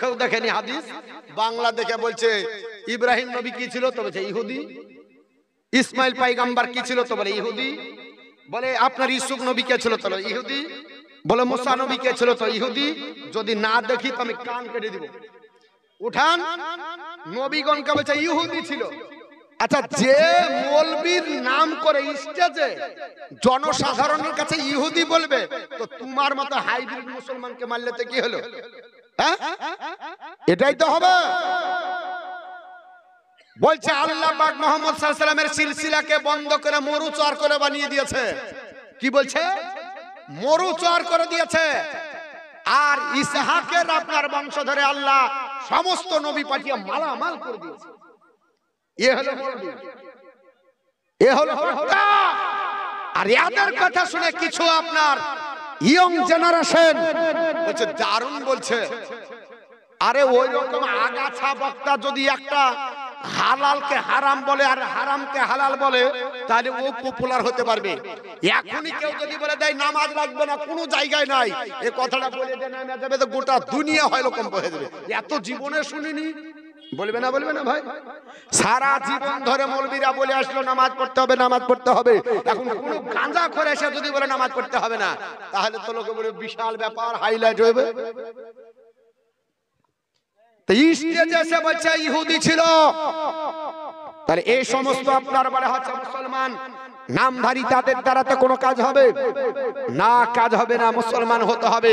চোখেও দেখেনি হাদিস, বাংলা দেখে বলছে ইব্রাহিম নবী কি ছিল, তো বলছে ইহুদি। ইসমাইল পয়গম্বর কি ছিল, তো বলে ইহুদি। বলে আপনার ইউসুফ নবী কে ছিল, তো ইহুদি। বলে মুসা নবী কে ছিল, তো ইহুদি। যদি না দেখি তো আমি কান কেটে দিব। উঠান, নবীগণকে বলছে ইহুদি ছিল। আচ্ছা, যে মৌলবীর নাম করে স্টেজে জনসাধারণের কাছে ইহুদি বলবে, তো তোমার মতো হাইব্রিড মুসলমানকে মারলে তো কি হলো? হ্যাঁ, এটাই তো হবে। বলছে আল্লাহ পাক মুহাম্মদ সাল্লাল্লাহু আলাইহি ওয়াসাল্লামের সিলসিলাকে বন্ধ করে মরুচর করে বানিয়ে দিয়েছে। কি বলছে? মরুচর করে দিয়েছে। আর ইসহাকের আপনার বংশধরে আল্লাহ সমস্ত নবী পাঠিয়ে মালামাল করে দিয়েছে। এ হলো মৌলবী, এ হলো হত্যা। আর এদের কথা শুনে কিছু আপনার ইয়ং জেনারেশন বলছে দারুণ বলছে। আরে ওই রকম আগাছা বক্তা যদি একটা হালালকে হারাম বলে আর হারামকে হালাল বলে, তাহলে ও পপুলার হতে পারবে। এখনই কেউ যদি বলে দেয় নামাজ লাগবে না, কোনো জায়গায় নাই, এই কথাটা বলে দেয় নামাজ যাবে, তো গোটা দুনিয়া হয় রকম হয়ে যাবে। এত জীবনে শুনিনি, বলবে না, বলবে না ভাই? সারা জীবন ধরে মৌলবীরা বলে আসলো নামাজ পড়তে হবে, নামাজ পড়তে হবে। এখন কোনো গাঁজা করে এসে যদি বলে নামাজ পড়তে হবে না, তাহলে তো লোকে বলে বিশাল ব্যাপার, হাইলাইট হবে। ইহুদি ছিল। তাহলে এই সমস্ত আপনার বলে হচ্ছে মুসলমান নামধারী, তাদের দ্বারা তো কোনো কাজ হবে না, কাজ হবে না। মুসলমান হতে হবে।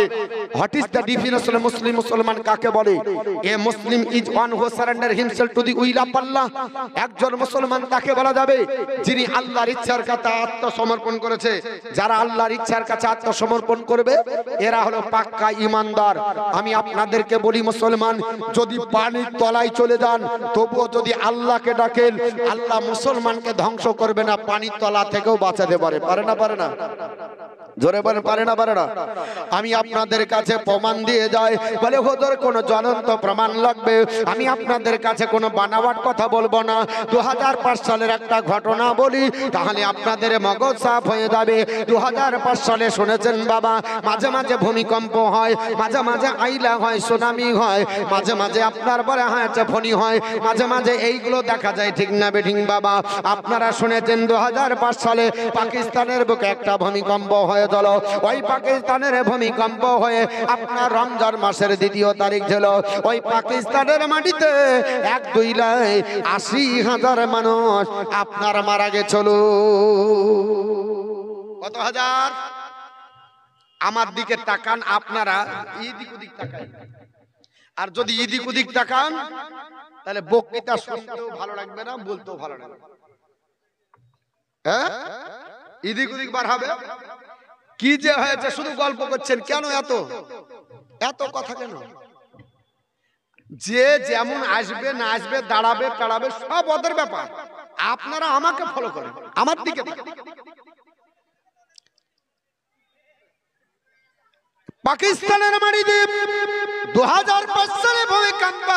What is the definition of Muslim? মুসলমান কাকে বলে? A Muslim is one who surrender himself to the will of Allah. একজন মুসলমান তাকে বলা যাবে যিনি আল্লাহর ইচ্ছার কাছে আত্মসমর্পণ করেছে। যারা আল্লাহর ইচ্ছার কাছে আত্মসমর্পণ করবে এরা হলো পাক্কা ঈমানদার। আমি আপনাদেরকে বলি, মুসলমান যদি পানির তলায় চলে যান, তবুও যদি আল্লাহকে ডাকেন, আল্লাহ মুসলমানকে ধ্বংস করবে না, পানির তলা থেকেও বাঁচাতে পারে। পারে না? পারে না? জোরে বলেন, পারে না? পারে না? আমি আপনাদের কাছে প্রমাণ দিয়ে যাই। বলে হুজুর কোন জ্বলন্ত প্রমাণ লাগবে? আমি আপনাদের কাছে কোনো বানাওয়াট কথা বলবো না। 2005 সালের একটা ঘটনা বলি, তাহলে আপনাদের মগজ সাফ হয়ে যাবে। 2005 সালে শুনেছেন বাবা, মাঝে মাঝে ভূমিকম্প হয়, মাঝে মাঝে আইলা হয়, সুনামি হয়, মাঝে মাঝে আপনার বলে হয়েছে ফনি হয়, মাঝে মাঝে এইগুলো দেখা যায়। ঠিক না বেঠিক বাবা? আপনারা শুনেছেন 2005 সালে পাকিস্তানের বুকে একটা ভূমিকম্প হয়ে গেল। ওই পাকিস্তানের ভূমিকম্প হয়ে আপনার রমজান মাসের 2 তারিখ ছিল। ওই পাকিস্তানের মাটিতে 1,80,000 মানুষ আপনার মারা গেছিল। কত হাজার? আমার দিকে তাকান আপনারা, এদিক ওদিক তাকান। আর যদি এদিক ওদিক তাকান, তাহলে বক্তৃতা শুনতেও ভালো লাগবে না, বলতেও ভালো লাগবে। হ্যাঁ, এদিক ওদিক বার হবে। কি যে হয়েছে, শুধু গল্প করছেন কেন? এত এত কথা কেন? যে যেমন আসবে না আসবে, দাঁড়াবে টাড়াবে, সব ওদের ব্যাপার। আপনারা আমাকে ফলো করেন, আমার দিকে। পাকিস্তানের মাটিতে 2005 সালে ভূমিকম্প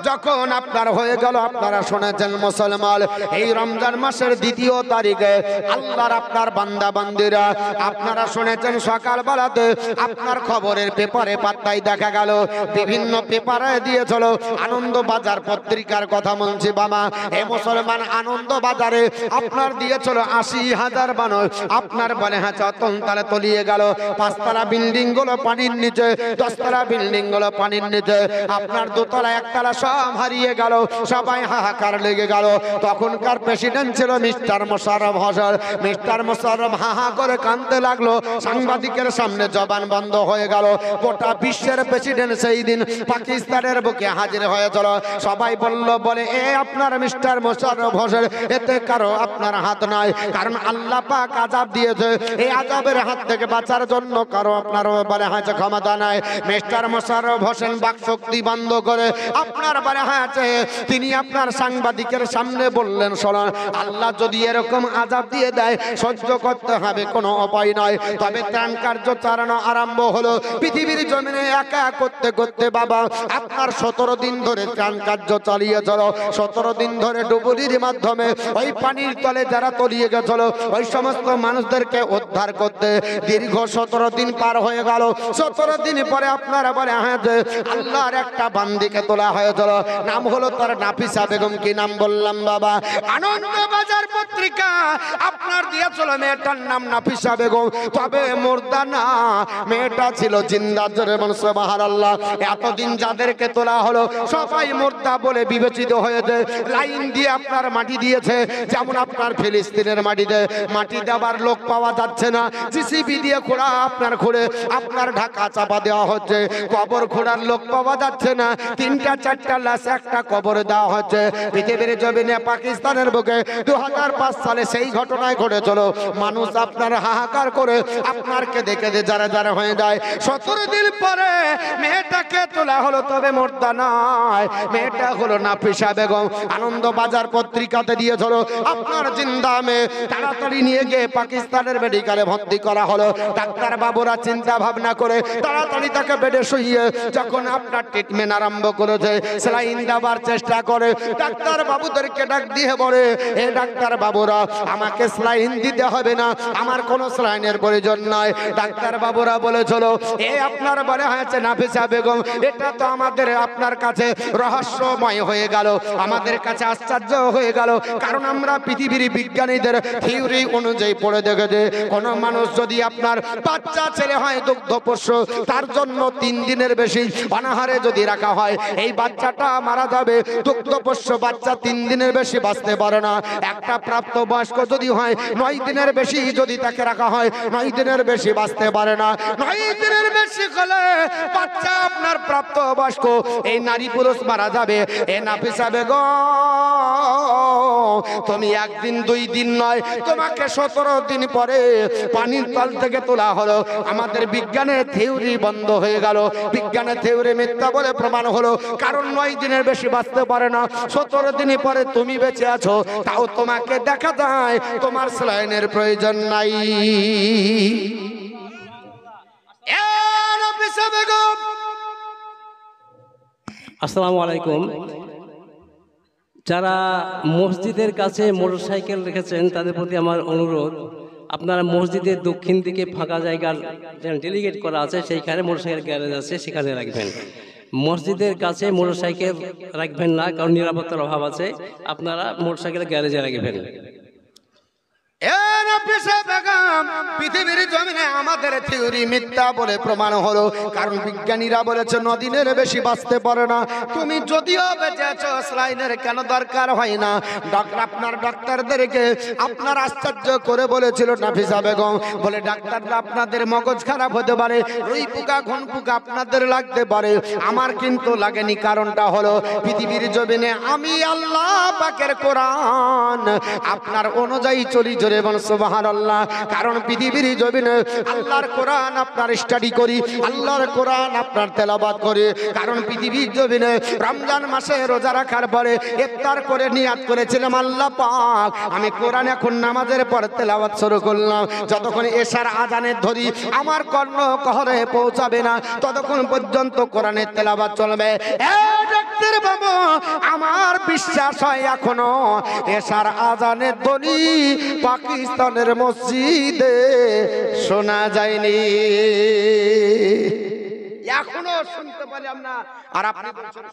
যখন আপনার হয়ে গেল, আপনারা শুনেছেন মুসলমান, এই রমজান মাসের 2 তারিখে আল্লাহর আপনার বান্দা বান্দিরা, আপনারা শুনেছেন সকাল বেলাতে আপনার খবরের পেপারে পাতায় দেখা গেল, বিভিন্ন পেপারে দিয়েছিল আনন্দ বাজার পত্রিকার কথা বলছি বাবা। এই মুসলমান আনন্দ বাজারে আপনার দিয়েছিল 80,000 মানুষ আপনার বলে হ্যাঁ চতন তালে তলিয়ে গেল। 5 তলা বিল্ডিং গুলো পানির নিচে, 10 তলা বিল্ডিং গুলো পানির নিচে, আপনার 2 তলা 1 তলা সব হারিয়ে গেল। সবাই হাহাকার লেগে গেল। তখনকার প্রেসিডেন্ট ছিল মিস্টার মোশাররফ হোসেন। মিস্টার মোশাররফ হাহা করে কাঁদতে লাগলো। সাংবাদিকের সামনে জবান বন্ধ হয়ে গেল। গোটা বিশ্বের প্রেসিডেন্ট সেই দিন পাকিস্তানের বুকে হাজির হয়েছিল। সবাই বলে এ আপনার মিস্টার মোশাররফ হোসেন, এতে কারো আপনার হাত নাই, কারণ আল্লাহ পাক আযাব দিয়েছে। এই আযাবের হাত থেকে বাঁচার জন্য কারো আপনার বলে হাতে ক্ষমতা নাই। মিস্টার মোশাররফ হোসেন বাকশক্তি বন্ধ করে আপনার বলে হাতে তিনি আপনার সাংবাদিকের সামনে বললেন, শোনেন, আল্লাহ যদি এরকম আযাব দিয়ে দেয় সহ্য করতে হবে, কোনো উপায় নয়। তবে ত্রাণ কার্য চালানো আরম্ভ হলো। পৃথিবীর জমিনে একা করতে করতে বাবা আপনার 17 দিন ধরে ত্রাণ কার্য চালিয়ে চলো। 17 দিন ধরে ডুবুরির মাধ্যমে ওই পানির তলে যারা তলিয়ে গেছিল ওই সমস্ত মানুষদেরকে উদ্ধার করতে দীর্ঘ 17 দিন পার হয়ে গেল। 17 দিন পরে আপনারা বলে হ্যাঁ যে আল্লাহর একটা বান্দিকে তোলা হয়েছিল, নাম হলো তার নাফিসা বেগম। কি নাম বললাম বাবা? আনন্দবাজার পত্রিকা আপনার দিয়েছিল মেয়েটার নাম নাফিসা বেগম, তবে মুর্দা না, মেয়েটা ছিল জিন্দা। জোরে বলুন সুবহানাল্লাহ। এতদিন যাদেরকে তোলা হলো সবাই মুর্দা বলে বিবেচিত হয়েছে। লাইন দিয়ে আপনার মাটি দিয়েছে, যেমন আপনার ফিলিস্তিনের মাটিতে মাটি দেওয়ার লোক পাওয়া যাচ্ছে না, জিসিবি দিয়ে খোঁড়া আপনার খুঁড়ে আপনার ঢাকা চাপা দেওয়া হচ্ছে। কবর খোঁড়ার লোক পাওয়া যাচ্ছে না, 3টা 4টা লাশ একটা কবরে দেওয়া হচ্ছে। পৃথিবীর জমিনে পাকিস্তানের বুকে 2005 সালে সেই ঘটনায় ঘটেছিল। মানুষ আপনার হাহাকার করে আপনারকে দেখে যারা যারা হয়ে যায়। 17 দিন পরে মেয়েটাকে তোলা হলো, তবে মুর্দা নয়, মেয়েটা হলো নাফিসা বেগম। আনন্দবাজার পত্রিকাতে দিয়েছিল আপনার জিন্দা মেয়ে। তাড়াতাড়ি নিয়ে গিয়ে পাকিস্তানের মেডিকেলে ভর্তি করা হলো। ডাক্তার বাবুরা চিন্তা ভাবনা করে তাড়াতাড়ি তাকে বেডে শুইয়ে যখন আপনার ট্রিটমেন্ট আরম্ভ করেছে, স্যালাইন দেওয়ার চেষ্টা করে, ডাক্তার বাবুদেরকে ডাক দিয়ে বলে, এ ডাক্তার বাবুরা আমাকে স্যালাইন দিতে হবে না, আমার কোনো স্যালাইনের প্রয়োজন নাই। ডাক্তার বাবুরা বলেছিল এ আপনার বলে হয়েছে নাফিসা বেগম, এটা তো আমাদের আপনার কাছে রহস্যময় হয়ে গেল, আমাদের কাছে আশ্চর্য হয়ে গেল। কারণ আমরা পৃথিবীর বিজ্ঞানীদের থিওরি অনুযায়ী পড়ে দেখেছি, কোন মানুষ যদি আপনার বাচ্চা ছেলে হয় দুগ্ধপোষ্য, তার জন্য 3 দিনের বেশি অনাহারে যদি রাখা হয়, এই বাচ্চাটা মারা যাবে। দুগ্ধপোষ্য বাচ্চা 3 দিনের বেশি বাঁচতে পারে না। একটা প্রাপ্তবয়স্ক যদি হয় 9 দিনের বেশি যদি তাকে রাখা হয়, 9 দিনের বেশি বাঁচতে পারে না। 9 দিনের বেশি হলে বাচ্চা আপনার প্রাপ্তবয়স্ক, এই নারী পুরুষ মারা যাবে। এ নাফিসা বেগম, তুমি 1 দিন 2 দিন নয়, তোমাকে 17 দিন পরে পানির তল থেকে তোলা হলো। আমাদের বিজ্ঞানের থিওরি বন্ধ হয়ে গেল, বিজ্ঞানের থিওরি মিথ্যা বলে প্রমাণ হলো। কারণ 9 দিনের বেশি বাঁচতে পারে না। 17 দিন পরে তুমি বেঁচে আছো, তাও তোমাকে দেখা যায় তোমার স্যালাইনের প্রয়োজন নাই। আসসালামু আলাইকুম। যারা মসজিদের কাছে মোটরসাইকেল রেখেছেন তাদের প্রতি আমার অনুরোধ, আপনারা মসজিদের দক্ষিণ দিকে ফাঁকা জায়গার ডেলিগেট করা আছে, সেইখানে মোটরসাইকেল গ্যারেজ আছে, সেখানে রাখবেন। মসজিদের কাছে মোটরসাইকেল রাখবেন না, কারণ নিরাপত্তার অভাব আছে। আপনারা মোটরসাইকেল গ্যারেজে রাখবেন। পৃথিবীর জমিনে আমাদের থিওরি মিথ্যা বলে প্রমাণ হলো। কারণ বিজ্ঞানীরা বলেছে 9 দিনের বেশি বাঁচতে পারে না। তুমি যদিও বেঁচে আছো, স্যালাইনের কেন দরকার হয় না? ডক্টর আপনার ডাক্তারদেরকে আপনার আশ্চর্য করে বলেছিল নাফিসা বেগম, বলে ডাক্তাররা আপনাদের মগজ খারাপ হতে পারে, রুই পোকা ঘন পোকা আপনাদের লাগতে পারে, আমার কিন্তু লাগেনি। কারণটা হলো পৃথিবীর জমিনে আমি আল্লাহ পাকের কোরআন আপনার অনুযায়ী চলি। জোরে বলুন সুবহানাল্লাহ। কারণ পৃথিবীর জমিনে আল্লাহর কোরআন আপনার স্টাডি করি, আল্লাহর কোরআন আপনার তেলাওয়াত করি। কারণ পৃথিবীর জমিনে রমজান মাসে রোজা রাখার পরে ইফতার করে নিয়াত করেছিলাম, আল্লাহ পাক আমি কোরআন এখন নামাজের পর তেলাওয়াত শুরু করলাম। যতক্ষণ এশার আজানের ধরি আমার কর্ণ কহরে পৌঁছাবে না, ততক্ষণ পর্যন্ত কোরআনের তেলাওয়াত চলবে। ডাক্তার বাবু, আমার বিশ্বাস হয় এখনো এশার আজানের ধ্বনি পাকিস্তানের মসজিদে শোনা যায়নি, এখনো শুনতে পারলাম না। আর আপনি বলছেন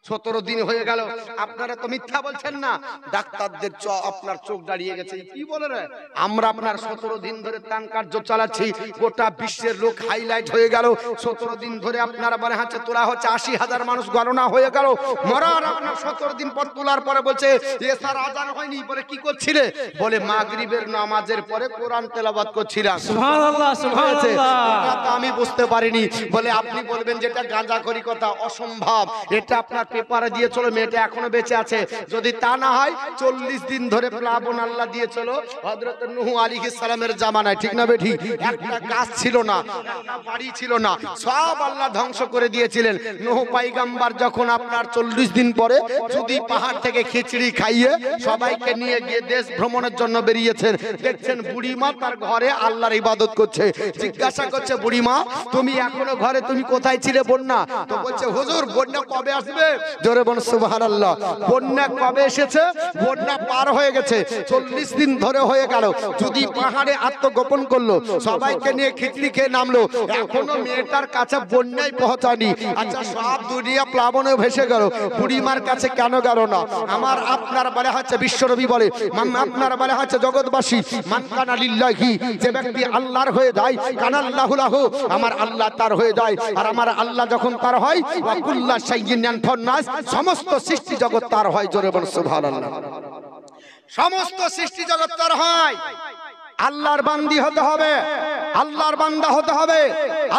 17 দিন হয়ে গেল, আপনারা তো মিথ্যা বলছেন না? ডাক্তারদের আপনার চোখ দাঁড়িয়ে গেছে, কি বলে রে? আমরা আপনার 17 দিন ধরে ত্রাণ কার্য চালাচ্ছি, গোটা বিশ্বের লোক হাইলাইট হয়ে গেল। 17 দিন ধরে আপনারা বলে হাতে তোলা হচ্ছে, 80,000 মানুষ গণনা হয়ে গেল। মরার আপনার 17 দিন পর তোলার পরে বলছে এসার আজান হয়নি, বলে কি করছিলে? বলে মাগরিবের নামাজের পরে কোরআন তেলাওয়াত করছিলাম। সুবহানাল্লাহ, সুবহানাল্লাহ। এটা আমি বুঝতে পারিনি। বলে আপনি বলবেন যেটা গাঁজাখড়ি কথা, অসম্ভব। এটা আপনার পেপারে দিয়েছিল, মেয়েটা এখনো বেঁচে আছে। যদি তা না হয় 40 দিন ধরে প্লাবন আল্লাহ দিয়েছিল হযরত নূহ আলাইহিস সালামের জামানায়, ঠিক না বেঠি? একটা গাছ ছিল না, একটা বাড়ি ছিল না, সব আল্লাহ ধ্বংস করে দিয়েছিলেন। নূহ পয়গম্বর যখন আপনার 40 দিন পরে যদি পাহাড় থেকে খিচড়ি খাইয়ে সবাইকে নিয়ে গিয়ে দেশ ভ্রমণের জন্য বেরিয়েছেন, দেখছেন বুড়িমা তার ঘরে আল্লাহর ইবাদত করছে। জিজ্ঞাসা করছে, বুড়িমা তুমি এখনো ঘরে, তুমি কোথায় ছিলে? বন্যা। তো বলছে, হুজুর বন্যা কবে আসবে? জোরে বলুন সুবহানাল্লাহ। বন্যা কবে এসেছে? বন্যা পার হয়ে গেছে, 40 দিন ধরে হয়ে গেল। যদি পাহাড়ে আত্মগোপন করলো, সবাইকে নিয়ে খিচড়ি খেয়ে নামলো, এখনো মেয়েটার কাছে বন্যায় পৌঁছায়নি। আচ্ছা, সব দুনিয়া প্লাবনে ভেসে গেল, বুড়িমার কাছে কেন গেল না? আমার আপনার বলে হচ্ছে, বিশ্বনবী বলে, আপনার বলে হচ্ছে জগৎবাসী, মান কানা লিল্লাহি, যে ব্যক্তি আল্লাহর হয়ে যায়, কানাল্লাহু লাহু, আমার আল্লাহ তার হয়ে যায়। আর আমার আল্লাহ যখন তার হয়, ওয়া কুল্লা শাইইন ইয়ানফাউন নাস, সমস্ত সৃষ্টি জগৎ তার হয়। জোরে বলুন সুবহানাল্লাহ। সমস্ত সৃষ্টি জগৎ তার হয়। আল্লাহর বান্দি হতে হবে, আল্লাহর বান্দা হতে হবে,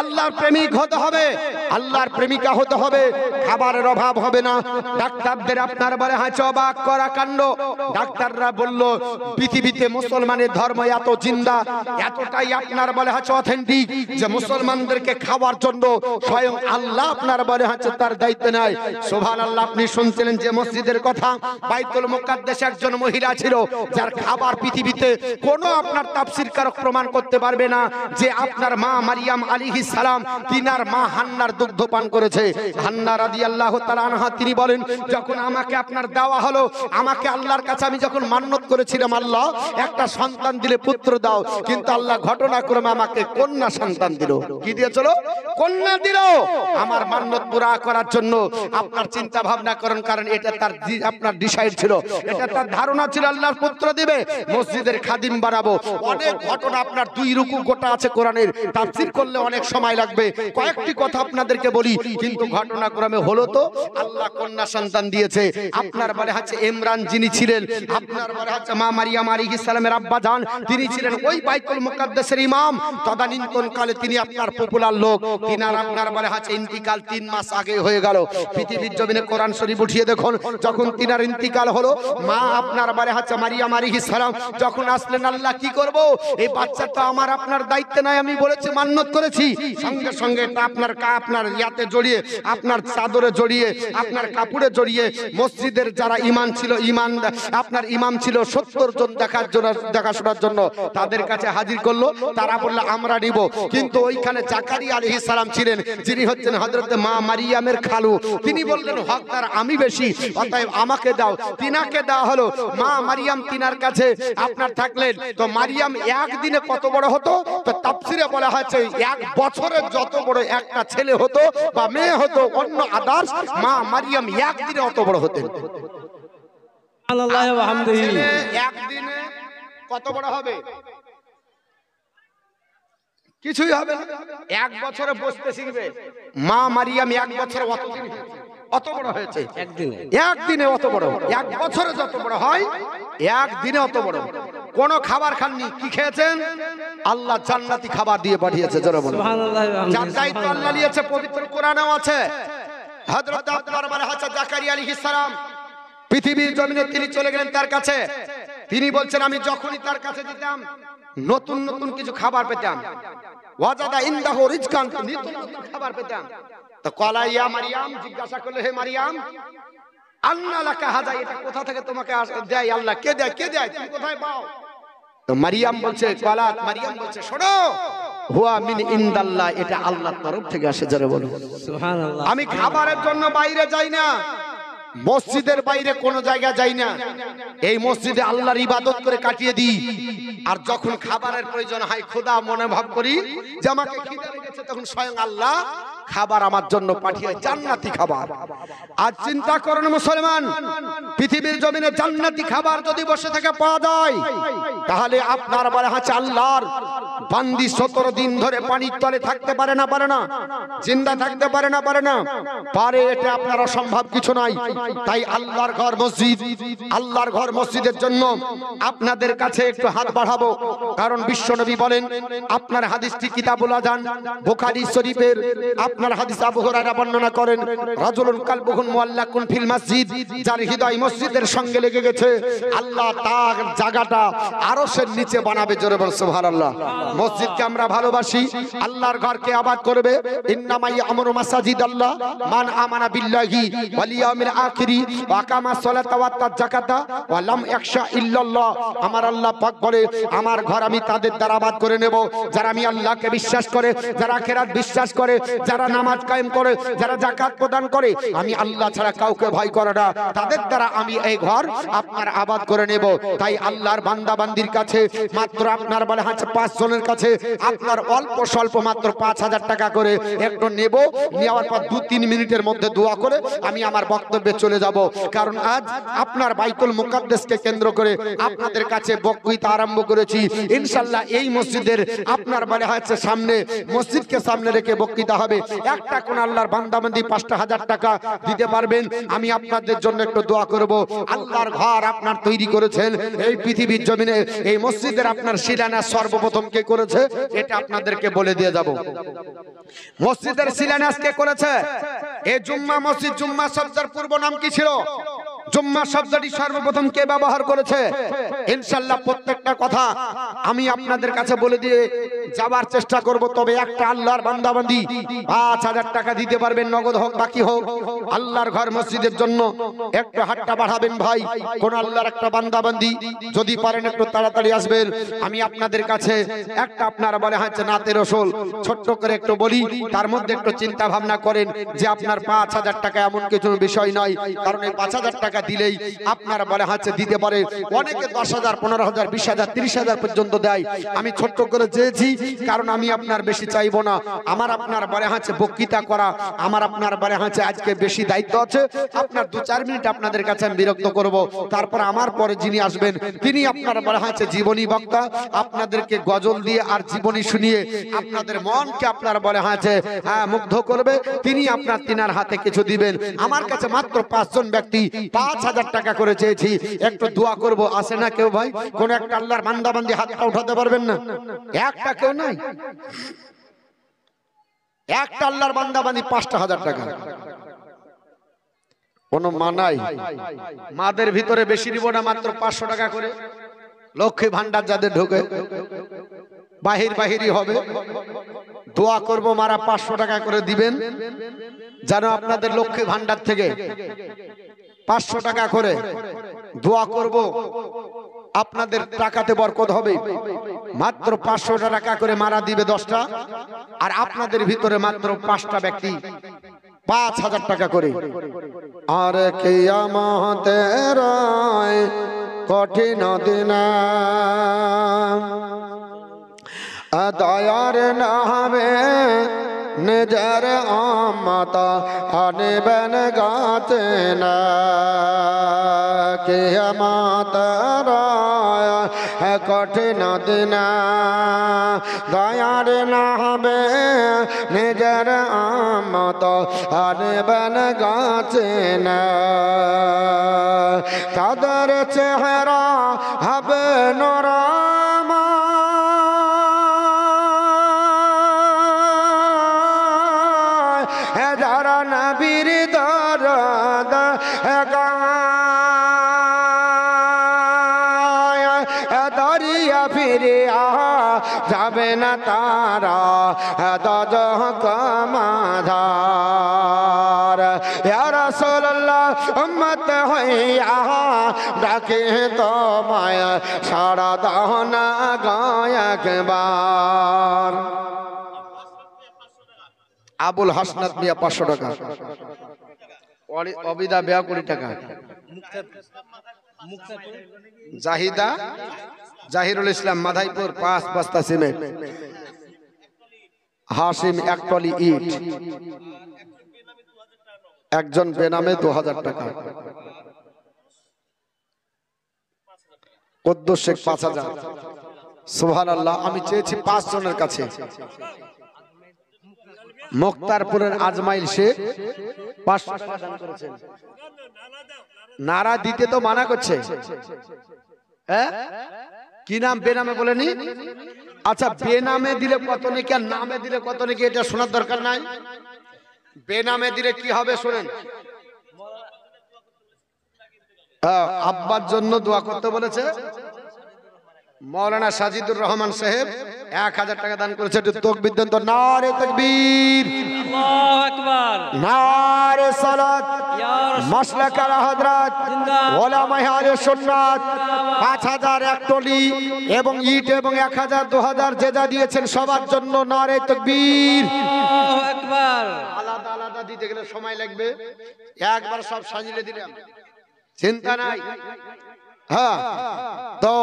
আল্লাহর প্রেমিক হতে হবে, আল্লাহর প্রেমিকা হতে হবে। খাবারের অভাব হবে না। ডাক্তারদের আপনার বলে হচ্ছে অবাক করা কাণ্ড। ডাক্তাররা বলল পৃথিবীতে মুসলমানের ধর্ম এত জিন্দা, এতটাই আপনার বলে হচ্ছে অথেন্টিক, যে মুসলমানদেরকে খাওয়ার জন্য স্বয়ং আল্লাহ আপনার বলে হচ্ছে তার দায়িত্ব নেয়। সুবহানাল্লাহ। আপনি শুনছিলেন যে মসজিদের কথা, বাইতুল মুকাদ্দাসে একজন মহিলা ছিল, যার খাবার পৃথিবীতে কোনো আপনার তাফসীর কারক প্রমাণ করতে পারবে না যে আপনার মা মারিয়াম আলাইহিস সালাম তিনার মা হান্নার দুগ্ধ পান করেছে। হান্না রাদিয়াল্লাহু তাআলা আনহা তিনি বলেন, যখন আমাকে আপনার দেওয়া হলো, আমাকে আল্লাহর কাছে আমি যখন মান্নত করেছিলাম, আল্লাহ একটা সন্তান দিলে পুত্র দাও, কিন্তু আল্লাহ ঘটনাক্রমে আমাকে কন্যা সন্তান দিল। কি দিয়েছিল? কন্যা দিল। আমার মান্নত পুরা করার জন্য আপনার চিন্তা ভাবনা করেন, কারণ এটা তার আপনার ডিসাইড ছিল, এটা তার ধারণা ছিল আল্লাহর পুত্র দিবে, মসজিদের খাদিম বানাবো। অনেক ঘটনা আপনার 2 রুকু গোটা আছে কোরআনের, তাফসীর করলে অনেক সময় লাগবে। কয়েকটি কথা আপনাদেরকে বলি, কিন্তু ঘটনাক্রমে হলো তো আল্লাহ কন্যা সন্তান দিয়েছে। আপনার বলে হচ্ছে ইমরান যিনি ছিলেন, আপনার বলে হচ্ছে মা মারিয়াম আলাইহিস সালামের আব্বা জান, তিনি ছিলেন ওই বাইতুল মুকাদ্দাসের ইমাম। তদানীন্তন কালে তিনি আপনার পপুলার লোক। তিনার আপনার বলে হচ্ছে ইন্তিকাল 3 মাস আগে হয়ে গেল। পৃথিবীর জমিনে কোরআন শরীফ উঠিয়ে দেখুন, যখন তিনার ইন্তিকাল হলো, মা আপনার বলে হচ্ছে মারিয়াম আলাইহিস সালাম যখন আসলেন, আল্লাহ কি করব, এই বাচ্চাটা আমার আপনার দায়িত্ব নাই, আমি বলেছি মান্নত করেছি, সঙ্গে সঙ্গে এটা আপনার ইয়াতে জড়িয়ে, আপনার চাদরে জড়িয়ে, আপনার কাপড়ে জড়িয়ে, মসজিদের যারা ইমাম ছিল, আপনার ইমাম ছিল 70 জন দেখাশোনার জন্য, তাদের কাছে হাজির করলো। তারা বললো আমরা নিব, কিন্তু ওইখানে জাকারিয়া আলাইহিস সালাম ছিলেন, যিনি হচ্ছেন হযরতে মা মারিয়ামের খালু। তিনি বললেন হকদার আমি বেশি, অতএব আমাকে দাও। তিনাকে দেওয়া হলো। মা মারিয়াম তিনার কাছে আপনার থাকলেন। তো মারিয়াম একদিনে কত বড় হতো? তো তাফসীরে বলা হয়েছে 1 বছরে যত বড় একটা ছেলে হতো বা মেয়ে হতো, অন্য আদার্স, মা মারিয়াম একদিনে অত বড় হতেন। সুবহানাল্লাহ ওয়া হামদিহি। একদিনে কত বড় হবে? কিছুই হবে না। 1 বছরে বসতে শিখবে। মা মারিয়াম 1 বছরে অত বড় হয়েছে, একদিনে অত বড়। 1 বছরে যত বড় হয়, একদিনে অত বড়। কোন খাবার খাননি, কি খেয়েছেন? আল্লাহ জান্নাতি খাবার দিয়ে পাঠিয়েছে। জোরে বলুন সুবহানাল্লাহ। যার দায়িত্ব আল্লাহ নিয়েছে, পবিত্র কোরআনেও আছে। হযরত আপনার বলে হচ্ছে জাকারিয়া আলাইহিস সালাম পৃথিবীর জমিনে তিনি চলে গেলেন তার কাছে। তিনি বলছেন আমি যখনই তার কাছে যেতাম, নতুন নতুন কিছু খাবার পেতাম। ওয়াজাদা ইনদাহু রিজকান, নতুন নতুন খাবার পেতাম। তো ক্বালা ইয়া মারিয়াম, জিজ্ঞাসা করলো হে মারিয়াম, আন্না লাকা হাযা, এটা কোথা থেকে তোমাকে দেয় আল্লাহ? কে দেয়? কে দেয়? তুমি কোথায় পাও? তো মারিয়াম বলছে, ক্বালাত, মারিয়াম বলছে শোনো, হুয়া মিন ইনদাল্লাহ, এটা আল্লাহর তরফ থেকে আসে। জোরে বলুন সুবহানাল্লাহ। আমি খাবারের জন্য বাইরে যাই না, মসজিদের বাইরে কোন জায়গা যাই না, এই মসজিদে আল্লাহর ইবাদত করে কাটিয়ে দিই। আর যখন খাবারের প্রয়োজন হয়, খোদা মনে ভাব করি যে আমাকে খিদে লেগেছে, তখন স্বয়ং আল্লাহ খাবার আমার জন্য পাঠিয়ে, জান্নাতি খাবার। আজ চিন্তা করেন মুসলমান, পৃথিবীর জমিনে জান্নাতি খাবার যদি বসে থেকে পাওয়া যায়, তাহলে আপনার বলে হচ্ছে আল্লাহর বান্দি 17 দিন ধরে পানির তলে থাকতে পারে না, পারে না, জিন্দা থাকতে পারে না, পারে না, পারে। এটা আপনার অসম্ভব কিছু নাই। তাই আল্লাহর ঘর মসজিদ, আল্লাহর ঘর মসজিদের জন্য আপনাদের কাছে একটু হাত বাড়াবো। কারণ বিশ্বনবী বলেন, আপনার হাদিসটি কিতাবুল আযান বুখারী শরীফের আপনার হাদিস আবু হুরায়রা বর্ণনা করেন, রাজুলুন কালবুহুন মুআল্লাকুন ফিল মসজিদ, যার হৃদয় মসজিদের সঙ্গে লেগে গেছে, আল্লাহ তার জায়গাটা আরশের নিচে বানাবে। জোরে বল সুবহানাল্লাহ। মসজিদকে আমরা ভালোবাসি, আল্লাহর ঘরকে আবাদ করবে। ইন্নামা ইয়ামুরু মাসাজিদাল্লাহ মান আমানা বিল্লাহি ওয়াল ইয়াউমিল আখিরি ওয়া আকামাস সালাতা ওয়া আতা যাকাতা ওয়া লাম ইয়াখশা ইল্লাল্লাহ। আমার আল্লাহ পাক বলে, আমার ঘর আমি তাদের দ্বারা আবাদ করে নেব। যারা আমি আল্লাহকে বিশ্বাস করে, যারা আখিরাত বিশ্বাস করে, যারা নামাজ কায়েম করে, যারা যাকাত প্রদান করে, আমি আল্লাহ ছাড়া কাউকে ভয় করে না, তাদের দ্বারা আমি এই ঘর আপনার আবাদ করে নেব। তাই আল্লাহর বান্দা বান্দির কাছে মাত্র আপনার বলে হচ্ছে 5 জনের কাছে আপনার অল্প স্বল্প মাত্র 5000 টাকা করে একটু নেব। নেওয়ার পর 2-3 মিনিটের মধ্যে দোয়া করে আমি আমার বক্তব্যে চলে যাব। কারণ আজ আপনার বাইতুল মুকাদ্দাসকে কেন্দ্র করে আপনাদের কাছে বক্তৃতা আরম্ভ করেছি। ইনশাআল্লাহ এই মসজিদের আপনার বলে হচ্ছে সামনে, মসজিদকে সামনে রেখে বক্তৃতা হবে। একটা কোন আল্লাহর বান্দা বান্দি 5,000 টাকা দিতে পারবেন, আমি আপনাদের জন্য একটু দোয়া করব। আল্লাহর ঘর আপনার তৈরি করেছেন এই পৃথিবীর জমিনে, এই মসজিদের আপনার শিলান্যাস সর্বপ্রথম কে করেছে এটা আপনাদেরকে বলে দিয়ে যাব। মসজিদের শিলান্যাস কে করেছে? এই জুম্মা মসজিদ, জুম্মা শব্দের পূর্ব নাম কি ছিল? জুম্মা শব্দটি সর্বপ্রথম কে ব্যবহার করেছে? ইনশাআল্লাহ প্রত্যেকটা কথা আমি আপনাদের কাছে বলে দিয়ে যাবার চেষ্টা করব। তবে একটা আল্লাহর বান্দা বান্দি 5000 টাকা দিতে পারবেন, নগদ হোক বাকি হোক, আল্লাহর ঘর মসজিদের জন্য একটু হাতটা বাড়াবেন ভাই। কোন আল্লাহর একটা বান্দা বান্দি যদি পারেন একটু তাড়াতাড়ি আসবেন। আমি আপনাদের কাছে একটা আপনার বলে হচ্ছে নাতে রসুল ছোট্ট করে একটু বলি, তার মধ্যে একটু চিন্তা ভাবনা করেন যে আপনার 5000 টাকা এমন কিছু বিষয় নয়। কারণ এই 5000 টাকা দিলেই আপনার বলে হচ্ছে দিতে পারে অনেকে 10,000, 15,000, 20,000, 30,000 পর্যন্ত দেয়। আমি ছোট্ট করে চেয়েছি কারণ আমি আপনার বেশি চাইবো না। আমার আপনার বলে হচ্ছে বক্তৃতা করা, আমার আপনার বলে হচ্ছে আজকে বেশি দায়িত্ব আছে। আপনার 2-4 মিনিট আপনাদের কাছে আমি বিরক্ত করব। তারপর আমার পরে যিনি আসবেন তিনি আপনার বলে হচ্ছে জীবনী বক্তা, আপনাদেরকে গজল দিয়ে আর জীবনী শুনিয়ে আপনাদের মনকে আপনার বলে হচ্ছে মুগ্ধ করবে। তিনি আপনার তিনার হাতে কিছু দিবেন। আমার কাছে মাত্র 5 জন ব্যক্তি 5,000 টাকা করে চেয়েছি, একটু দোয়া করব। আসে না কেউ ভাই? কোন একটা আল্লাহর বান্দা বান্দি হাতটা উঠাতে পারবেন না? একটা কেউ নাই? একটা আল্লাহর বান্দা বান্দি 5,000 টাকা কোন মানাই? মাদের ভিতরে বেশি নিব না, মাত্র 500 টাকা করে। লক্ষ্মী ভান্ডার যাদের ঢোকে বাহিরই হবে, দোয়া করব মারা 500 টাকা করে দিবেন, যেন আপনাদের লক্ষ্মী ভান্ডার থেকে 500 টাকা করে দোয়া করব, আপনাদের টাকাতে বরকত হবে। মাত্র 500 টাকা করে মারা দিবে 10টা, আর আপনাদের ভিতরে মাত্র 5টা ব্যক্তি 5,000 টাকা করে। আর কিয়ামতের কঠিন দিন দয়ার নামে নিজের আমত আনিবেন গাতে না। কিয়ামতের কঠিন দিন দয়ার নামে নিজের আমত আনিবেন গাতে না। তাদের চেহারা হবে নরমা, যারা নবীর দরদ গায়, দরিয়া ফিরে যাবে না তারা দোজখ মাঝার। ইয়া রাসূলুল্লাহ উম্মত হইয়া ডাকে তোমায়, সাড়া দাও না গায় একবার। আবুল হাসনাত মিয়া 500 টাকা, অবিদা বেয়া 20 টাকা, জাহিদা জাহিরুল ইসলাম মাধাইপুর 5 বস্তা সিমেন্ট, হাসিম 1 টলি ইট, একজন বেনামে 2000 টাকা, কুদ্দুস শেখ 5000। সুবহানাল্লাহ। আমি চেয়েছি 5 জনের কাছে। মুক্তারপুরের আজমাইল শেখ 500 টাকা দান করেছেন। নারা দিতে তো মানা করছে, কি নাম? বেনামে বলেনি? আচ্ছা, বেনামে দিলে কত নাকি আর নামে দিলে কত নাকি এটা শোনার দরকার নাই। বেনামে দিলে কি হবে শুনেন। আব্বার জন্য দোয়া করতে বলেছে। মৌলানা সাজিদুর রহমান সাহেব 1000 টাকা দান করেছে। তাকবীর দেন তো, নারে তাকবীর, আল্লাহু আকবার, নারে সালাত, মাসলাকার হযরত ওলামায়ে আহলে সুন্নাত 5000 এক টলি এবং ইট এবং 1000 2000 যে যা দিয়েছেন সবার জন্য নারে তাকবীর। আল্লাহু আকবার। আলাদা আলাদা দিতে গেলে সময় লাগবে, একবার সব সাজিয়ে দিলাম, চিন্তা নাই। হ্যাঁ, তো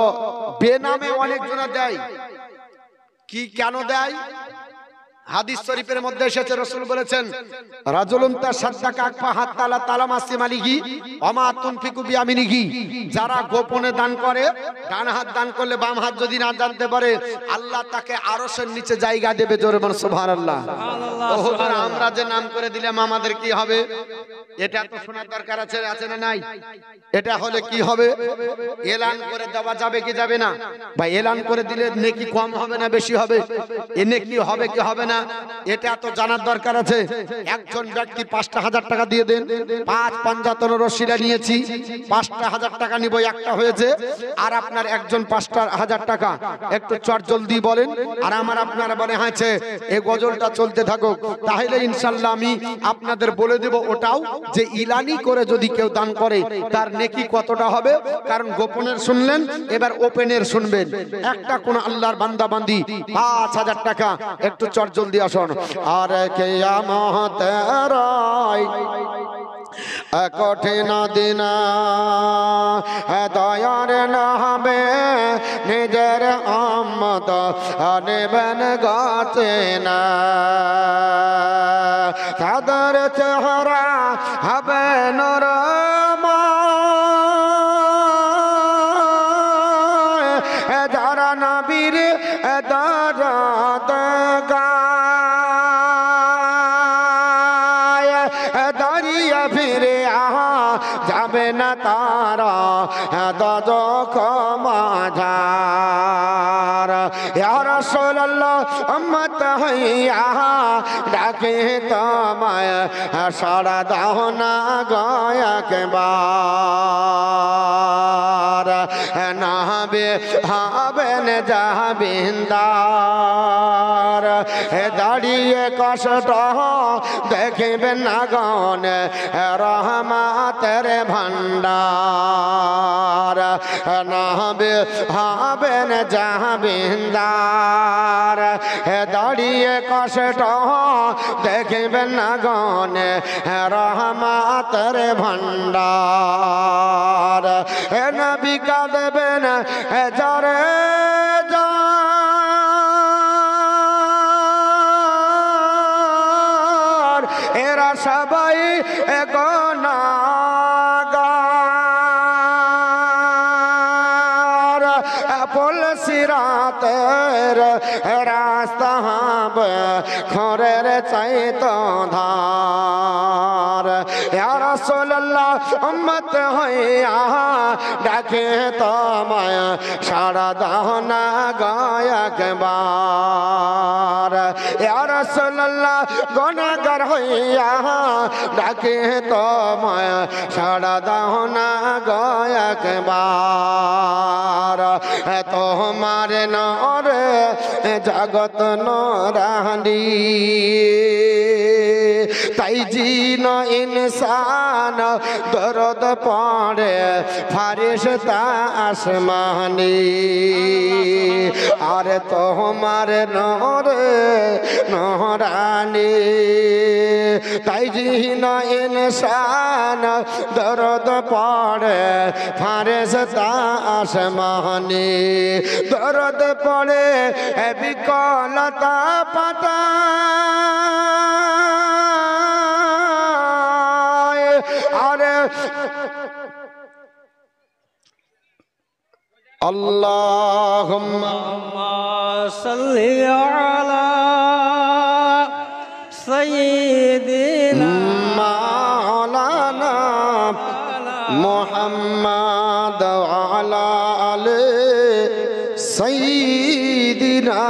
বেনামে অনেকজনা দেয়, কি কেন দেয়? হাদিস শরীফের মধ্যে এসেছে, রাসূল বলেছেন রাজুলুন তাসাদদাকা আকফা হাত্তালা তালাম আসি মালিহি ওমা তুনফিকু বিয়ামিনিহি, যারা গোপনে দান করে, ডান হাত দান করলে বাম হাত যদি না জানতে পারে আল্লাহ তাকে আরশের নিচে জায়গা দেবে। জোরে বল সুবহানাল্লাহ। তো হুজুর আমরা যে নাম করে দিলাম আমাদের কি হবে? এটা তো শোনার দরকার আছে, আছে না নাই? এটা হলে কি হবে? এলান করে দেওয়া যাবে কি যাবে না? ভাই এলান করে দিলে নেকি কম হবে না বেশি হবে? এ নেকি হবে কি হবে না এটা তো জানার দরকার আছে। একজন ব্যক্তি 5,000 টাকা দিয়ে দেন, 5 পাঞ্জাতন রশিলা নিয়েছি, 5,000 টাকা নিব, একটা হয়েছে। আর আপনার একজন 5,000 টাকা একটু চট জলদি বলেন, আর আমার আপনারা মনে হয়েছে এই গজলটা চলতে থাকুক, তাহলে ইনশাআল্লাহ আমি আপনাদের বলে দেব ওটাও যে ইলানি করে যদি কেউ দান করে তার নেকি কতটা হবে। কারণ গোপনের শুনলেন, এবার ওপেনের শুনবেন। একটা কোন আল্লাহর বান্দা বান্দি 5,000 টাকা একটু চট জলদি আসুন। আর কিয়ামতের কঠিন দিন দয়ার নামে নিজের উম্মত নেবেন গাছে না, তাদের চেহারা হবে নরমায়, যারা নবীর দরদ গায়, দাঁড়িয়ে ফিরে যাবে না তারা দোজখ মাঝার। ইয়া রাসূলুল্লাহ উম্মত হইয়া ডাকে তোমায়, সাড়া দাও না গো একবার, নাবে হবেন জাবিন্দার, দাঁড়িয়ে কষ্ট দেখবেন না গন রহমতের ভান্ডার, নাবে হবেন জাবিন্দার, দাঁড়িয়ে কষ্ট দেখবেন না গন রহমতের ভান্ডার। নবী কাঁদবেন জরে জার, এরা সবাই গুনাহগার, পুল সিরাতের রাস্তা হবে খরের চাইতো ধার। ইয়া রাসূলুল্লাহ উম্মত হইয়া ডাকে তোমায়, সাড়া দাও না গো একবার। ইয়া রাসূলুল্লাহ গুনাহগার হইয়া ডাকে তোমায়, সাড়া দাও না গো একবার। তোমার নরে জগত নরানি, তাই জিন ইনসান দরদ পড়ে ফারিস্তা আসমানি। আর তোমার নরে নরানি, তাই জিন ইনসান দরদ পড়ে ফারিস্তা আসমানি। দরদ পড়ে বিকলতা পাতা, আরে আল্লাহুম্মা সাল্লি আলা সাইয়্যিদিনা মাওলানা মুহাম্মদ ওয়া আলা আলি সাইয়্যিদিনা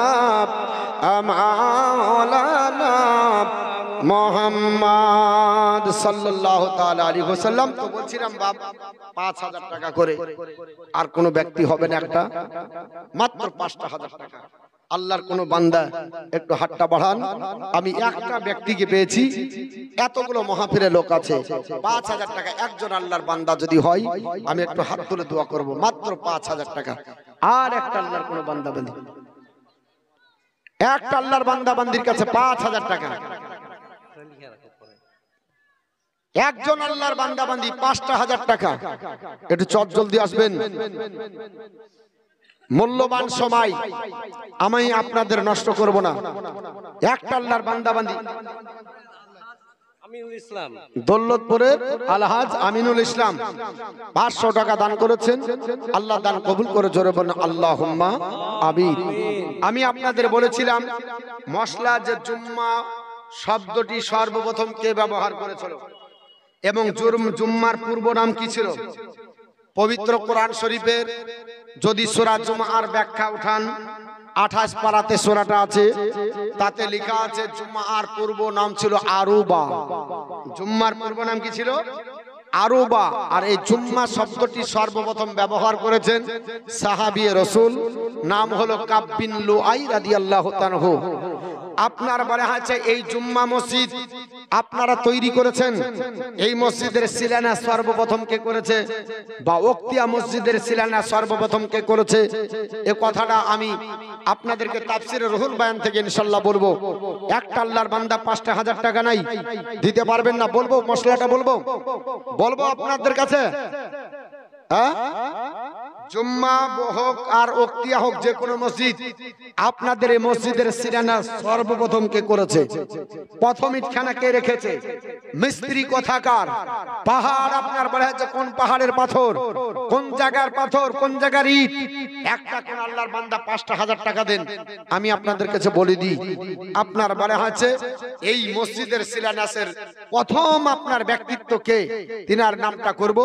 মাওলানা মুহাম্মদ সাল্লাল্লাহু তাআলা আলাইহি ওয়াসাল্লাম। তো বলছিলাম বাপ 5,000 টাকা করে, আর কোন ব্যক্তি হবে না, একটা মাত্র 5,000 টাকা। আল্লাহর কোন বান্দা একটু হাতটা বাড়ান। আমি একটা ব্যক্তিকে পেয়েছি, এতগুলো মাহফিলে লোক আছে, 5,000 টাকা একজন আল্লাহর বান্দা যদি হয়, আমি একটু হাত তুলে দোয়া করব, মাত্র 5,000 টাকা। আর একটা আল্লাহর কোন বান্দা বান্দি, একটা আল্লাহর বান্দা বান্দির কাছে 5,000 টাকা, একজন আল্লাহর বান্দা বান্দি 5,000 টাকা। একটু চট জলদি আসবেন, মূল্যবান সময় আমি আপনাদের নষ্ট করব না। একটা আল্লাহর বান্দা বান্দি আমিনুল ইসলাম, দৌলতপুরের আলহাজ আমিনুল ইসলাম 500 টাকা দান করেছেন। আল্লাহ দান কবুল করে, জোরে বলেন আল্লাহুম্মা আমিন। আমি আপনাদের বলেছিলাম মশলা যে জুম্মা শব্দটি সর্বপ্রথম কে ব্যবহার করেছিল এবং জুম্মার পূর্ব নাম কি ছিল। পবিত্র কোরআন শরীফের যদি সূরা জুমার ব্যাখ্যা উঠান, 28 পারাতে সূরাটা আছে, তাতে লেখা আছে জুমার পূর্ব নাম ছিল আরুবা। জুম্মার পূর্ব নাম কি ছিল? আরুবা। আর এই জুম্মা শব্দটি সর্বপ্রথম ব্যবহার করেছেন সাহাবী রাসূল, নাম হলো কাব বিন লুআই রাদিয়াল্লাহু তাআলা। আপনার বলা আছে এই জুম্মা মসজিদ আপনারা তৈরি করেছেন, এই মসজিদের শিলান্যাস সর্বপ্রথম কে করেছে, বা ওক্তিয়া মসজিদের শিলান্যাস সর্বপ্রথম কে করেছে, এই কথাটা আমি আপনাদেরকে তাফসিরে রুহুল বায়ান থেকে ইনশাআল্লাহ বলবো। একটা আল্লাহর বান্দা 5,000 টাকা নাই, দিতে পারবেন না? বলবো মশলাটা বলবো আপনাদের কাছে। জুম্মা হোক আর ওক্তিয়া হোক, যে কোনো মসজিদ, আপনাদের এই মসজিদের শিলান্যাস সর্বপ্রথম কে করেছে, প্রথম ইটখানা কে রেখেছে? মিস্ত্রি কোথাকার? পাহাড় আপনার বলা হচ্ছে কোন পাহাড়ের পাথর, কোন জায়গার পাথর, কোন জায়গার ইট। একটা কোন আল্লাহর বান্দা 5,000 টাকা দেন, আমি আপনাদের কাছে বলে দিই, আপনার বলা হচ্ছে এই মসজিদের শিলান্যাসের প্রথম আপনার ব্যক্তিত্ব কে, তিনার নামটা করব,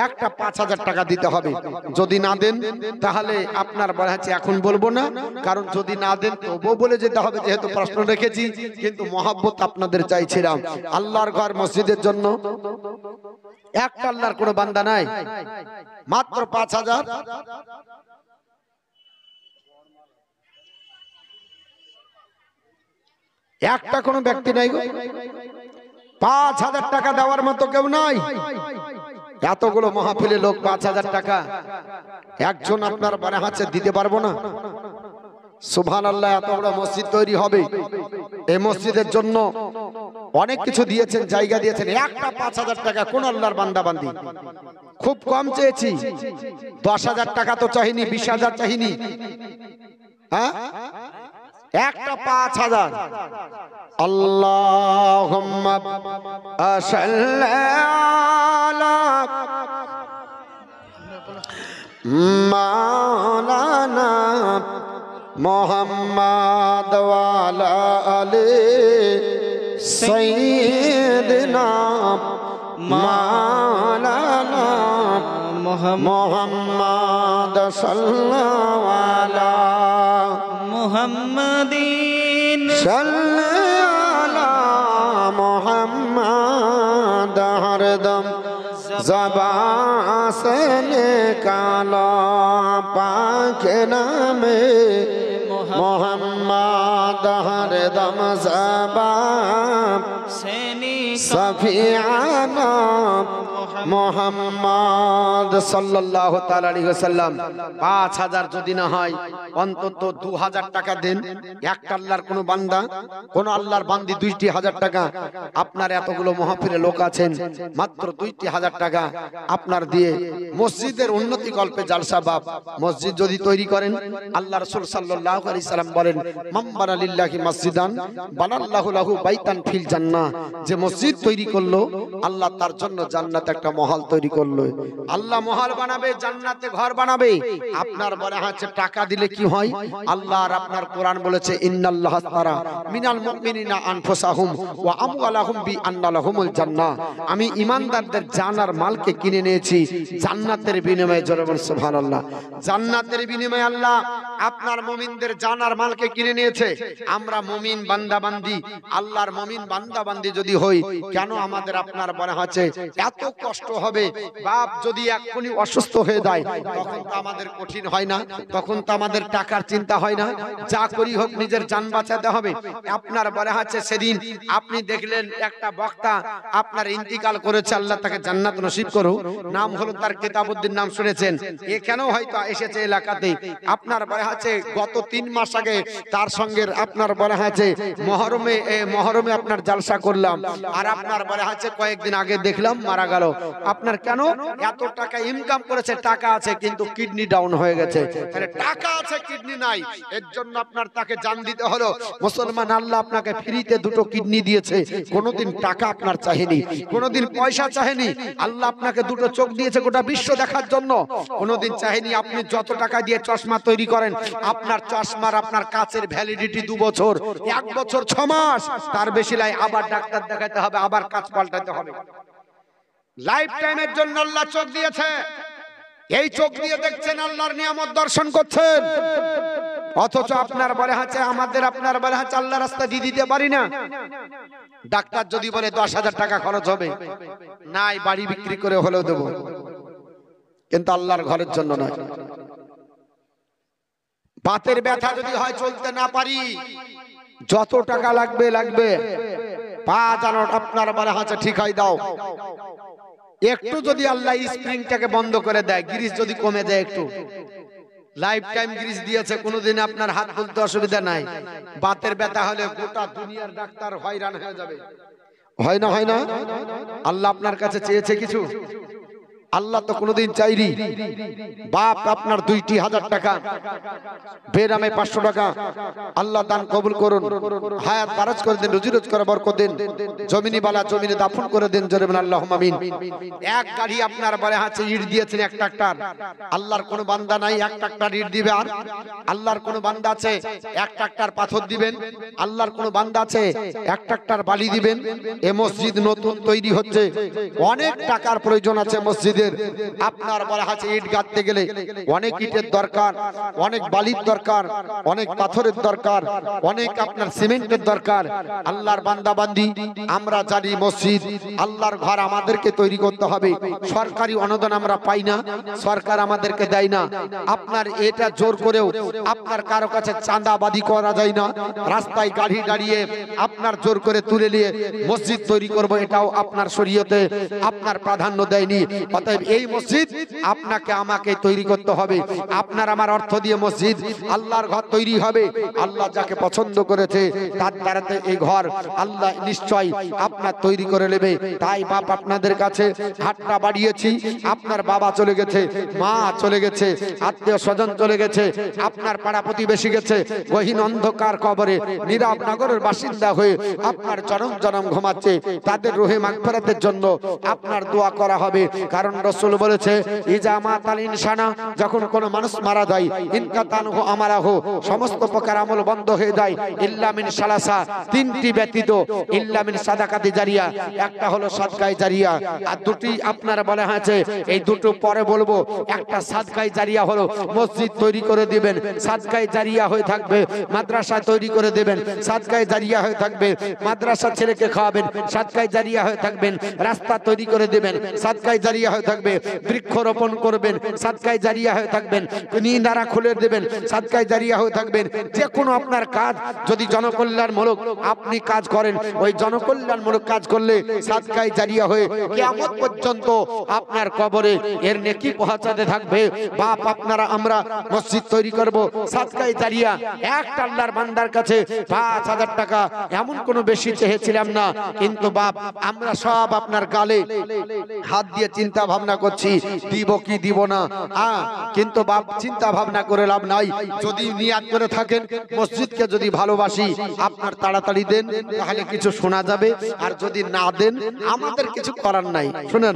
একটা 5,000 টাকা দিতে হবে। যদি না দেন তাহলে আপনার বলা হচ্ছে এখন বলবো না, কারণ যদি না দেন তবুও বলে যেতে হবে, যেহেতু প্রশ্ন রেখেছি। কিন্তু মহব্বত আপনাদের চাইছিলাম আল্লাহর ঘর মসজিদের জন্য। একটা আল্লাহর কোনো বান্দা নাই, মাত্র 5,000। একটা কোনো ব্যক্তি নাই গো, 5,000 টাকা দেওয়ার মতো কেউ নাই। এতগুলো মাহফিলে লোক 5,000 টাকা একজন আপনার বারে হাতে দিতে পারবো না। সুবহানাল্লাহ। এত বড় মসজিদ তৈরি হবে, এই মসজিদের জন্য অনেক কিছু দিয়েছেন, জায়গা দিয়েছেন। একটা 5,000 টাকা কোন আল্লাহর বান্দা বান্দি? খুব কম চেয়েছি, 10,000 টাকা তো চাইনি, 20,000 চাইনি। হ্যাঁ, একটা 5,000। আল্লাহুম্মা সাল্লি আলা মাওলানা মুহাম্মাদ ওয়া আলা আলি সাইয়্যিদিনা মাওলানা মুহাম্মাদ সাল্লাল্লাহু আলা মুহাম্মাদিন সাল্লি আলা মুহাম্মাদ হরদম ज़बां से निकाला पाक नामे मोहम्मद हरदम ज़बां से सफियाना মোহাম্মদ সাল্লাল্লাহু তাআলা আলাইহি ওয়াসাল্লাম। 5,000 যদি না হয় অন্তত 2,000 টাকা দেন। একটা আল্লাহর কোন বান্দা, কোন আল্লাহর বান্দি 2,000 টাকা, আপনার এতগুলো মাহফিলে লোক আছেন, মাত্র 2,000 টাকা আপনার দিয়ে মসজিদের উন্নতি কল্পে জালসা বাব মসজিদ যদি তৈরি করেন, আল্লাহ রাসূল সাল্লাল্লাহু আলাইহি সাল্লাম বলেন মান বানা লিল্লাহি মসজিদান বানাল্লাহু লাহু বাইতান ফিল জান্নাহ। যে মসজিদ তৈরি করলো, আল্লাহ তার জন্য জান্নাতে একটা মহল তৈরি করলো। আল্লাহ মহল বানাবে, জান্নাতে ঘর বানাবে। আপনার বলা হচ্ছে টাকা দিলে কি হয়? আল্লাহ আর আপনার কোরআন বলেছে ইন্নাল্লাহ আশতারা মিনাল মুমিনিনা আনফুসাহুম ওয়া আমওয়ালাহুম বিআন্না লাহুমুল জান্নাহ। আমি ঈমানদারদের জান আর মালকে কিনে নিয়েছি জান্নাতের বিনিময়ে। জোরে বলুন সুবহানাল্লাহ। জান্নাতের বিনিময়ে আল্লাহ আপনার মুমিনদের জান আর মালকে কিনে নিয়েছে। আমরা মুমিন বান্দা বান্দি, আল্লাহর মুমিন বান্দা বান্দি যদি হই, কেন আমাদের আপনার বলা হচ্ছে এত কষ্ট কষ্ট হবে। বাপ যদি এক্ষুনি অসুস্থ হয়ে যায় তখন তো আমাদের কঠিন হয় না, তখন তো আমাদের টাকার চিন্তা হয় না, যা করি হোক নিজের জান বাঁচাতে হবে। আপনার বলা হচ্ছে সেদিন আপনি দেখলেন একটা বক্তা আপনার ইন্তিকাল করেছে, আল্লাহ তাকে জান্নাত নসিব করুক, নাম হলো তার কিতাবউদ্দিন, নাম শুনেছেন। এ কেন হয়তো এসেছে এলাকাতে, আপনার বলা হচ্ছে গত 3 মাস আগে তার সঙ্গে আপনার বলা হচ্ছে মহরমে আপনার জালসা করলাম, আর আপনার বলা হচ্ছে কয়েকদিন আগে দেখলাম মারা গেল। আপনার কেন এত টাকা ইনকাম করেছে, টাকা আছে কিন্তু কিডনি ডাউন হয়ে গেছে। তাহলে টাকা আছে কিডনি নাই, এর জন্য আপনার তাকে জান দিতে হলো। মুসলমান, আল্লাহ আপনাকে ফ্রিতে 2টো কিডনি দিয়েছে, কোনোদিন টাকা আপনার চাহেনি, কোনোদিন পয়সা চাহেনি। আল্লাহ আপনাকে 2টো চোখ দিয়েছে গোটা বিশ্ব দেখার জন্য, কোনোদিন চাহেনি আপনি যত টাকা দিয়ে চশমা তৈরি করেন, আপনার চশমার আপনার কাচের ভ্যালিডিটি 2 বছর, 1 বছর 6 মাস, তার বেশি লাই আবার ডাক্তার দেখাতে হবে, আবার কাচ পাল্টাতে হবে। লাইফ টাইমের জন্য আল্লাহ চোখ দিয়েছে, এই চোখ দিয়ে দেখছেন, আল্লাহর নিয়ামত দর্শন করছেন। অথচ আপনার বলে আছে আমাদের আপনার বলে আছে আল্লাহ রাস্তা দিয়ে দিতে পারি না। ডাক্তার যদি বলে 10,000 টাকা খরচ হবে, নাই বাড়ি বিক্রি করে হলেও দেবো, কিন্তু আল্লাহর ঘরের জন্য নয়। বাতের ব্যথা যদি হয়, চলতে না পারি, যত টাকা লাগবে লাগবে, পা যেন আপনার বলে আছে ঠিক হয় দাও। একটু যদি আল্লাহ স্প্রিংটাকে বন্ধ করে দেয়, গ্রিস যদি কমে যায় একটু, লাইফ টাইম গ্রিস দিয়েছে, কোনোদিন আপনার হাত তুলতে অসুবিধা নাই। বাতের ব্যথা হলে গোটা দুনিয়ার ডাক্তার হয়রান হয়ে যাবে। হয় না, হয় না? আল্লাহ আপনার কাছে চেয়েছে কিছু? আল্লাহ তো কোনোদিন চাইনি। বাপ আপনার 2,000 টাকা, বেনামে 500 টাকা, আল্লাহ দান কবুল করুন, হায়াত দারাজ করে দেন, রুজি রোজগার বরকত দেন, জমিনি বালা জমিনে দাফন করে দেন, জোরে বলেন আল্লাহুম্মা আমিন। এক গাড়ি আপনার বলে আছে ইট দিয়েছেন 1 ট্রাক্টর, আল্লাহর কোনো বান্দা নাই 1 ট্রাক্টর ইট দিবে, আর আল্লাহর কোনো বান্দা আছে 1 ট্রাক্টর পাথর দিবেন, আল্লাহর কোনো বান্দা আছে 1 ট্রাক্টর বালি দিবেন। এ মসজিদ নতুন তৈরি হচ্ছে, অনেক টাকার প্রয়োজন আছে মসজিদে। আপনার বলা আছে ইট গাঁথতে গেলে অনেক ইটের দরকার, অনেক বালির দরকার, অনেক পাথরের দরকার, অনেক আপনার সিমেন্টের দরকার। আল্লাহর বান্দা বান্দি আমরা জানি মসজিদ আল্লাহর ঘর আমাদেরকে তৈরি করতে হবে। সরকারি অনুদান আমরা পাই না, সরকার আমাদেরকে দেয় না। আপনার এটা জোর করেও আপনার কারো কাছে চাঁদাবাদি করা যায় না। রাস্তায় গাড়ি দাঁড়িয়ে আপনার জোর করে তুলে নিয়ে মসজিদ তৈরি করব, এটাও আপনার শরীয়তে আপনার প্রাধান্য দেয়নি। এই মসজিদ আপনাকে আমাকে তৈরি করতে হবে। আপনার আমার অর্থ দিয়ে মসজিদ আল্লাহর ঘর তৈরি হবে। আল্লাহ যাকে পছন্দ করেছে তার দ্বারাতে এই ঘর আল্লাহ নিশ্চয় আপনার তৈরি করে নেবে। তাই বাপ আপনাদের কাছে হাতটা বাড়িয়েছি। আপনার বাবা চলে গেছে, মা চলে গেছে, আত্মীয় স্বজন চলে গেছে, আপনার পাড়া প্রতিবেশী গেছে গহীন অন্ধকার কবরে নীরব নগরের বাসিন্দা হয়ে আপনার জনম জনম ঘুমাচ্ছে। তাদের রুহে মাগফিরাতের জন্য আপনার দোয়া করা হবে। কারণ রাসূল বলেছে ইজা মাতাল ইনসানা, যখন কোন মানুষ মারা যায়, ইনকাতানহু আমালাহু, সমস্ত প্রকার আমল বন্ধ হয়ে যায়, ইল্লা মিন সালাসা, 3টি ব্যতীত, ইল্লা মিন সাদাকাতি জারিয়া, একটা হলো সাদকায়ে জারিয়া, আর 2টি আপনার বলা হয়েছে, এই 2টো পরে বলবো। একটা সাদকায়ে জারিয়া হলো মসজিদ তৈরি করে দিবেন, সাদকায়ে জারিয়া হয়ে থাকবে। মাদ্রাসা তৈরি করে দিবেন, সাদকায়ে জারিয়া হয়ে থাকবে। মাদ্রাসা ছেলেকে খাওয়াবেন, সাদকায়ে জারিয়া হয়ে থাকবেন। রাস্তা তৈরি করে দিবেন, সাদকায়ে জারিয়া হয়ে থাকবে। বৃক্ষরোপণ করবেন, সাদকায়ে জারিয়া হয়ে থাকবেন। মিনারা খুলে দেবেন, সাদকায়ে জারিয়া হয়ে থাকবেন। যে কোনো আপনার কাজ যদি জনকল্যাণমূলক আপনি কাজ করেন, ওই জনকল্যাণমূলক কাজ করলে সাদকায়ে জারিয়া হয়ে কিয়ামত পর্যন্ত আপনার কবরে এর নেকি পৌঁছাতে থাকবে। বাপ আপনারা আমরা মসজিদ তৈরি করব, সাদকায়ে জারিয়া। একটা আল্লাহর বান্দার কাছে 5,000 টাকা এমন কোনো বেশি চেয়েছিলাম না, কিন্তু বাপ আমরা সব আপনার গালে হাত দিয়ে চিন্তা ভাবনা করছি দিব কি দিব না। কিন্তু বাপ চিন্তা ভাবনা করে লাভ নাই। যদি নিয়াত করে থাকেন মসজিদকে যদি ভালোবাসি, আপনার তাড়াতাড়ি দেন, তাহলে কিছু শোনা যাবে। আর যদি না দেন আমাদের কিছু করার নাই। শুনেন,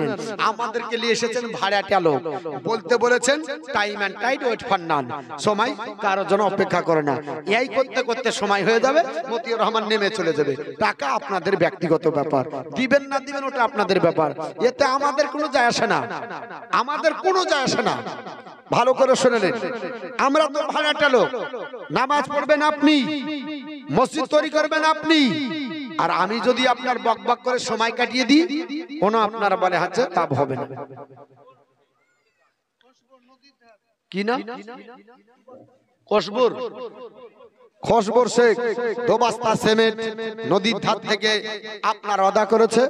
আমাদেরকে নিয়ে এসেছেন ভাড়াটিয়া লোক, বলতে বলেছেন time and tide wait for none, সময় কারো জন্য অপেক্ষা করে না। এই করতে করতে সময় হয়ে যাবে, মতিউর রহমান নেমে চলে যাবে। টাকা আপনাদের ব্যক্তিগত ব্যাপার, দিবেন না দিবেন ওটা আপনাদের ব্যাপার, এতে আমাদের কোনো যায় আসে না, আমাদের কোনো যায় আসে না। ভালো করে শুনে নেন, আমরা তো ভাড়াটা লোক, নামাজ পড়বেন আপনি, মসজিদ তৈরি করবেন আপনি, আর আমি যদি আপনার বকবক করে সময় কাটিয়ে দিই, কোনো আপনার বলে হচ্ছে তাপ হবে না। কি না কসবর খসবর শেখ দোবাস্তা সিমেন্ট নদীর ধার থেকে আপনার আদা করেছে,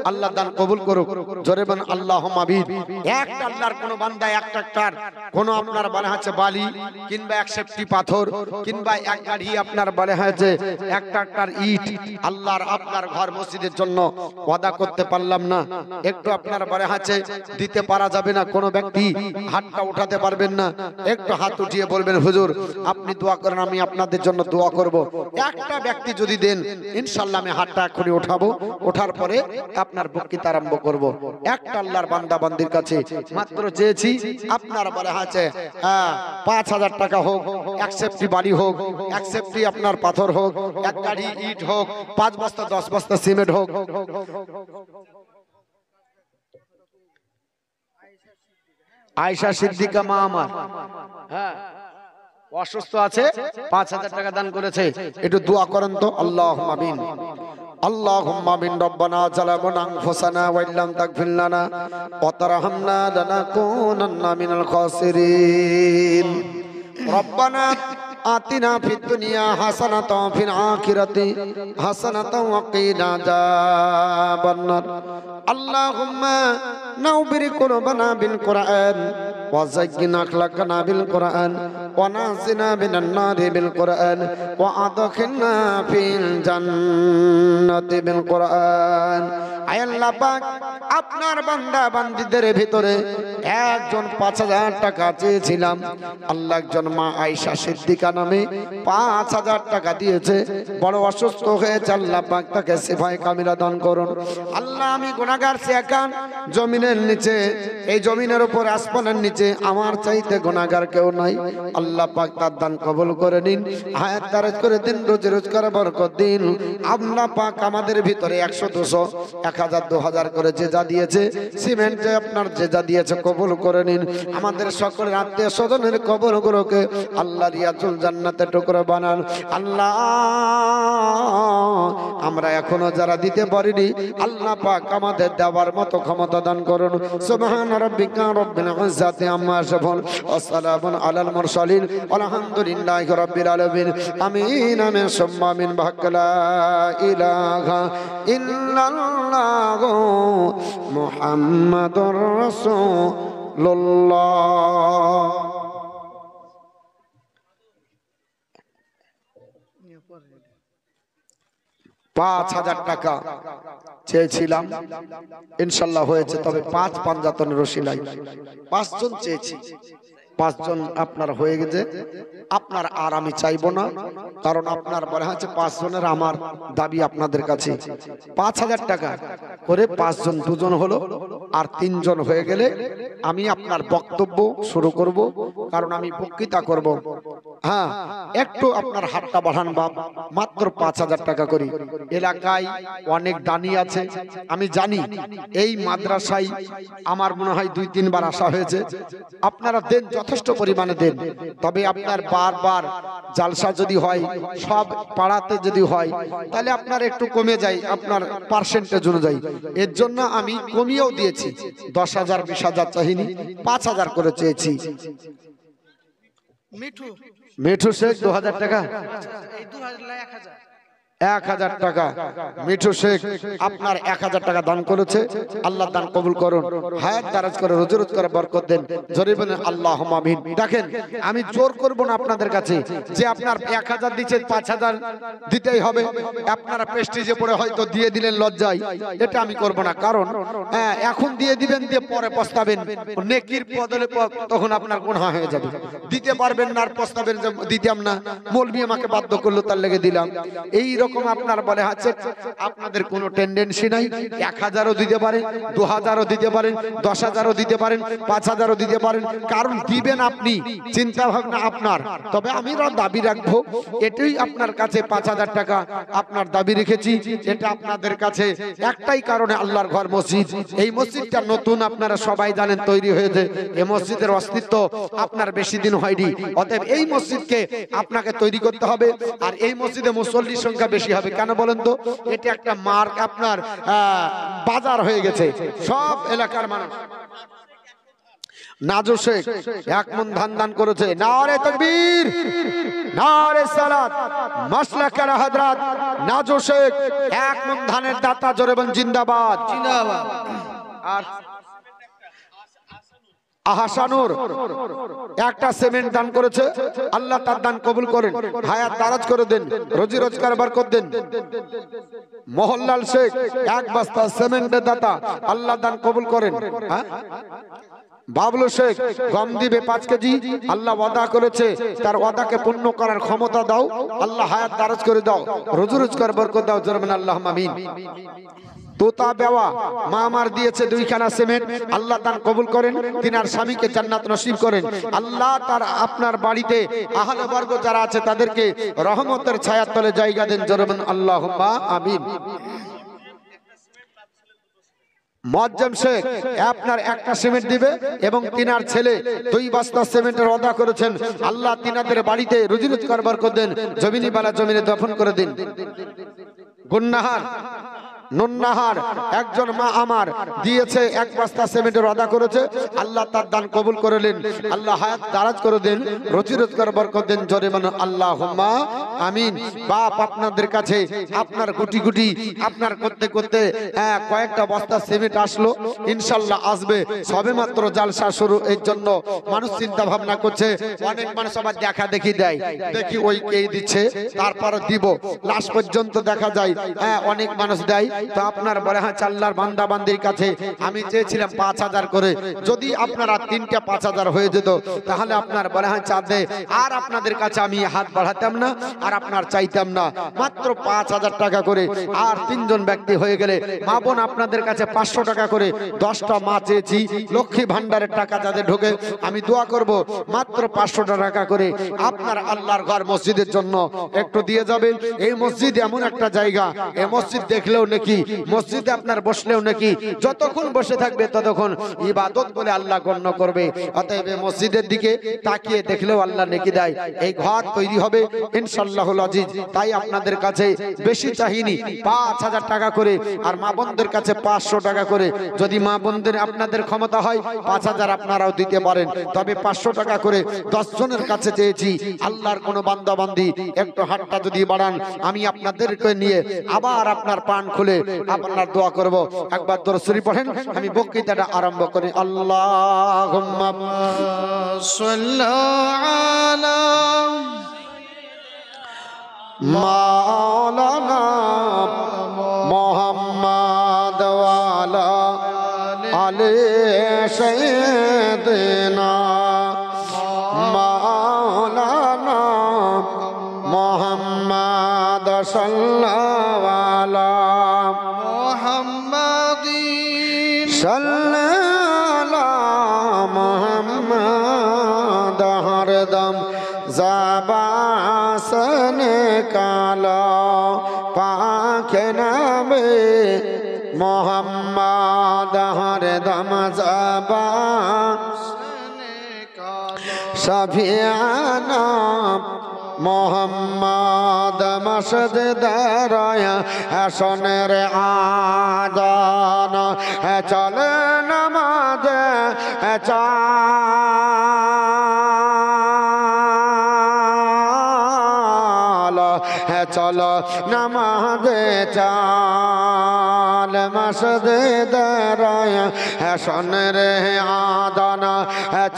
আল্লাহ দান কবুল করুক। জোরে বলেন আল্লাহুম্মা আমিন। একটা আল্লাহর কোন বান্দা একটা কোন আপনার বলে হচ্ছে বালি কিংবা এক সেফটি পাথর কিংবা এক গাড়ি আপনার বলে হচ্ছে একটা ইট আল্লাহর আপনার ঘর মসজিদের জন্য ওয়াদা করতে পারলাম না, একটু আপনার বলে হচ্ছে দিতে পারা যাবে না? কোন ব্যক্তি হাতটা উঠাতে পারবেন না? একটু হাত উঠিয়ে বলবেন হুজুর আপনি দোয়া করেন, আমি আপনাদের জন্য দোয়া করব। একটা ব্যক্তি যদি দেন ইনশাআল্লাহ আমি হাতটা এখনই উঠাবো, ওঠার পরে আপনার বক্তৃতা আরম্ভ করব। একটা আল্লাহর বান্দা বান্দির কাছে মাত্র চেয়েছি আপনার বলে আছে ৫,০০০ টাকা হোক, এক সেফটি বাড়ি হোক, এক সেফটি আপনার পাথর হোক, এক গাড়ি ইট হোক, ৫ বস্তা ১০ বস্তা সিমেন্ট হোক। আয়েশা সিদ্দিকা মা আমার হ্যাঁ অসুস্থ আছে, ৫,০০০ টাকা দান করেছে, একটু দোয়া করেন তো। আল্লাহুম্মা আমিন। আল্লাহুম্মা আমিন। রব্বানা যালামনা আনফুসানা ওয়া ইল্লাম তাগফির লানা ওয়া তারহামনা লানাকুনান্না মিনাল খাসিরিন। রব্বানা আতিনা ফিদ দুনিয়া হাসানাতাও ওয়া ফিল আখিরাতি হাসানাতাও ওয়া কিনা আযাবান্নার। আল্লাহুম্মা নাওবির কুলুবানা বিল কুরআন ওয়া যায়্যিন আখলাকানা বিল কুরআন ওয়া নাজিনা মিনান নারি বিল কুরআন ওয়া আদখিলনা ফিল জান্নাতি বিল কুরআন। আয় আল্লাহ পাক, আপনার বান্দা বান্দীদের ভিতরে একজন ৫,০০০ টাকা চেয়েছিলাম, আল্লাহ একজন মা আয়েশা সিদ্দিকা নামে ৫,০০০ টাকা দিয়েছে, বড় অসুস্থ হয়েছে, আল্লাহ পাক তাকে শিফায়ে কামিলা দান করুন। আল্লাহ আমি গুনাহগার সেকান জমিনের নিচে, এই জমিনের উপর আসমানের নিচে আমার চাইতে গুনাহগার কেউ নাই, আল্লাহ পাক তার দান কবুল করে নিন, হায়াত দারাজ করে দিন, রোজি রোজগার বরকত দিন। আল্লাহ পাক আমাদের ভিতরে ১০০ ২০০ ১,০০০ ২,০০০ করে যে যা দিয়েছে, সিমেন্টে আপনার যে যা দিয়েছে কবুল করে নিন। আমাদের সকলের আত্মীয় স্বজনের কবরগুলোকে আল্লাহ রিয়াজুল জান্নাতে টুকরো বানান। আল্লাহ আমরা এখনো যারা দিতে পারিনি, আল্লাহ পাক আমাদের দেওয়ার মতো ক্ষমতা দান করুন। সুবহান রাব্বিকা রাব্বিল ইজ্জাতি আম্মা ইয়াসিফুন ওয়া সালামুন আলাল মুরসালিন আলহামদুলিল্লাহি রাব্বিল আলামিন। আমিন আমিন সুম্মা আমিন। বাক্কা ইলাহা ইল্লাল্লাহু মুহাম্মাদুর রাসূলুল্লাহ। ৳৫,০০০ টাকা চেয়েছিলাম, ইনশাল্লাহ হয়েছে, তবে ৫ পাঞ্জাতনের রশিলাই ৫ জন চেয়েছি, ৫ জন আপনার হয়ে গেছে। আপনার আর আমি চাইবো না, কারণ আপনার বলা হচ্ছে ৫ জনের আমার দাবি আপনাদের কাছে ৫,০০০ টাকা করে ৫ জন ২ জন হলো, আর ৩ জন হয়ে গেলে আমি আপনার বক্তব্য শুরু করব, কারণ আমি বক্তৃতা করব। হ্যাঁ একটু আপনার হাতটা বাড়ান বাপ, মাত্র ৫,০০০ টাকা করি। এলাকায় অনেক দানি আছে, আমি জানি এই মাদ্রাসায় আমার মনে হয় ২-৩ বার আসা হয়েছে, আপনারা দেন, যথেষ্ট পরিমাণে দেন, তবে আপনার বারবার জালসা যদি হয়, সব পাড়াতে যদি হয়, তাহলে আপনার একটু কমে যায় আপনার পার্সেন্টেজ অনুযায়ী। এর জন্য আমি কমিয়েও দিয়েছি, ১০,০০০ ২০,০০০ চাইনি, ৫,০০০ করে চেয়েছি। মিঠু শেখ ২,০০০ টাকা, ১,০০০ টাকা মিঠু শেখ আপনার ১,০০০ টাকা দান করেছে, আল্লাহ দান কবুল করুন, হায়াত দারাজ করে রোজি রোজগারে বরকত দেন। জোরে বলেন আল্লাহুম্মা আমিন। দেখেন আমি জোর করব না আপনাদের কাছে যে আপনার ১,০০০ দিচ্ছেন ৫,০০০ দিতেই হবে, আপনারা প্রেস্টিজে পড়ে হয়তো দিয়ে দিলেন লজ্জায়, এটা আমি করব না। কারণ এখন দিয়ে দিবেন, দিয়ে পরে পস্তাবেন, নেকির বদলে তখন আপনার গুনাহ হয়ে যাবে। দিতে পারবেন না আর পস্তাবেন যে দিতাম না, মৌলবি আমাকে বাধ্য করলো তার লেগে দিলাম। এই রকম আপনার বলে আছে, আপনাদের কোনো টেন্ডেন্সি নাই। ১,০০০ও দিতে পারেন, ২,০০০ও দিতে পারেন, ১০,০০০ও দিতে পারেন, ৫,০০০ও দিতে পারেন, কারণ দিবেন আপনি, চিন্তা ভাবনা আপনার। তবে আমি দাবি রাখবো, এটাই আপনার কাছে ৫,০০০ টাকা আপনার দাবি রেখেছি। এটা আপনাদের কাছে একটাই কারণে, আল্লাহর ঘর মসজিদ, এই মসজিদটা নতুন আপনারা সবাই জানেন তৈরি হয়েছে, এই মসজিদের অস্তিত্ব আপনার বেশি দিন হয়নি। অতএব এই মসজিদকে আপনাকে তৈরি করতে হবে, আর এই মসজিদে মুসল্লির সংখ্যা বেশি বেশি হবে। কেন বলেন তো? এটা একটা মার্ক, আপনার বাজার হয়ে গেছে সব এলাকার মানুষ। নাজু শেখ 1 মণ ধান দান করেছে। নারে তাকবীর, নারে সালাত, মাসলাকার হযরত নাজু শেখ 1 মণ ধানের দাতা, জোরে বলেন জিন্দাবাদ জিন্দাবাদ। আর আহসানুর একটা সিমেন্ট দান করেছে, আল্লাহ তার দান কবুল করেন, হায়াত দারাজ করে দেন, রোজি রোজগার বরকত দেন। মোহনলাল শেখ 1 বস্তা সিমেন্টের দাতা, আল্লাহ দান কবুল করেন। বাবলু শেখ গম দিবে 5 কেজি, আল্লাহ ওয়াদা করেছে, তার ওয়াদাকে পূর্ণ করার ক্ষমতা দাও, আল্লাহ হায়াত দারাজ করে দাও, রোজি রোজগার বরকত দাও, জোরে বলেন আল্লাহুম্মা আমিন। তোতা বেওয়া মা আমার দিয়েছে 2 খানা সিমেন্ট, আল্লাহ দান কবুল করেন, তিনার স্বামীকে জান্নাত নসিব করেন, আল্লাহ তার আপনার বাড়িতে আহলে বর্গ যারা আছে তাদেরকে রহমতের ছায়ার তলে জায়গা দেন, জোরে বলেন আল্লাহুম্মা আমিন। মুআজ্জম শেখ আপনার একটা সিমেন্ট দিবে এবং তিনার ছেলে 2 বস্তা সিমেন্টের ওয়াদা করেছেন, আল্লাহ তিনাদের বাড়িতে রুজি রোজগার বরকত দেন, জমিনি বালা জমিনে দফন করে দিন। গুন্নাহার নুন্নাহার একজন মা আমার দিয়েছে 1 বস্তা সিমেন্টের ওয়াদা করেছে, আল্লাহ তার দান কবুল করলেন, আল্লাহ হায়াত দারাজ করে দেন, রুজি রোজগার বরকত দেন, জোরে বলেন আল্লাহুম্মা আমিন। বাপ আপনাদের কাছে আপনার গুটি গুটি আপনার করতে করতে কয়েকটা বস্তা সিমেন্ট আসলো, ইনশাআল্লাহ আসবে, সবেমাত্র জালসা শুরু, এর জন্য মানুষ চিন্তা ভাবনা করছে, অনেক মানুষ আবার দেখা দেখি দেয়, দেখি ওই কে দিচ্ছে তারপর দিব, লাস্ট পর্যন্ত দেখা যায় অনেক মানুষ দেয়। তো আপনার বলে হ্যাঁ আল্লাহর বান্দা বান্দির কাছে আমি চেয়েছিলাম 5000 করে, যদি আপনারা 3টা 5000 হয়ে যেত তাহলে আপনার বলে হ্যাঁ চাঁদে আর আপনাদের কাছে আমি হাত বাড়াতাম না আর আপনার চাইতাম না, মাত্র 5000 টাকা করে। আর 3 জন ব্যক্তি হয়ে গেলে মা বোন আপনাদের কাছে 500 টাকা করে, 10টা মা চেয়েছি, লক্ষ্মী ভান্ডারের টাকা যাদের ঢোকে আমি দোয়া করব মাত্র 500 টাকা করে আপনার আল্লাহর ঘর মসজিদের জন্য একটু দিয়ে যাবেন। এই মসজিদ এমন একটা জায়গা, এই মসজিদ দেখলেও নাকি, মসজিদে আপনার বসলেও নাকি, যতক্ষণ বসে থাকবে ততক্ষণ ইবাদত বলে আল্লাহ গণ্য করবে। অতএব মসজিদের দিকে তাকিয়ে দেখলেও আল্লাহ নেকি দেয়। এই ঘর তৈরি হবে ইনশাআল্লাহুল আজিজ। তাই আপনাদের কাছে বেশি চাহিনি, 5000 টাকা করে, আর মা বোনদের কাছে 500 টাকা করে। যদি মা বোনদের আপনাদের ক্ষমতা হয় 5000 আপনারাও দিতে পারেন, তবে 500 টাকা করে 10 জনের কাছে চেয়েছি। আল্লাহর কোন বান্দা বান্দি একটু হাতটা যদি বাড়ান, আমি আপনাদেরকে নিয়ে আবার আপনার পান খুলে আপনার দোয়া করব। একবার দরুদ শরীফ পড়েন, আমি বক্তৃতাটা আরম্ভ করি। আল্লাহুম্মা সাল্লি আলা মাওলানা মুহাম্মাদ ওয়া আলা আলি সাইয়্যিদিনা মাওলানা মুহাম্মাদ সাল্লাল্লাহু আলা মুহাম্মাদিন সাল্লাল্লাহু মুহাম্মাদ হরদম জাবাসন কালা পাক নবী মুহাম্মাদ হরদম জাবাসন কালা শাফিয়ানা মোহাম্মদ মসজিদ রায়া হাসনের আদান চল নামাজ চাল চল নামাজ চাল মসজিদ রায়া হাসনের আদান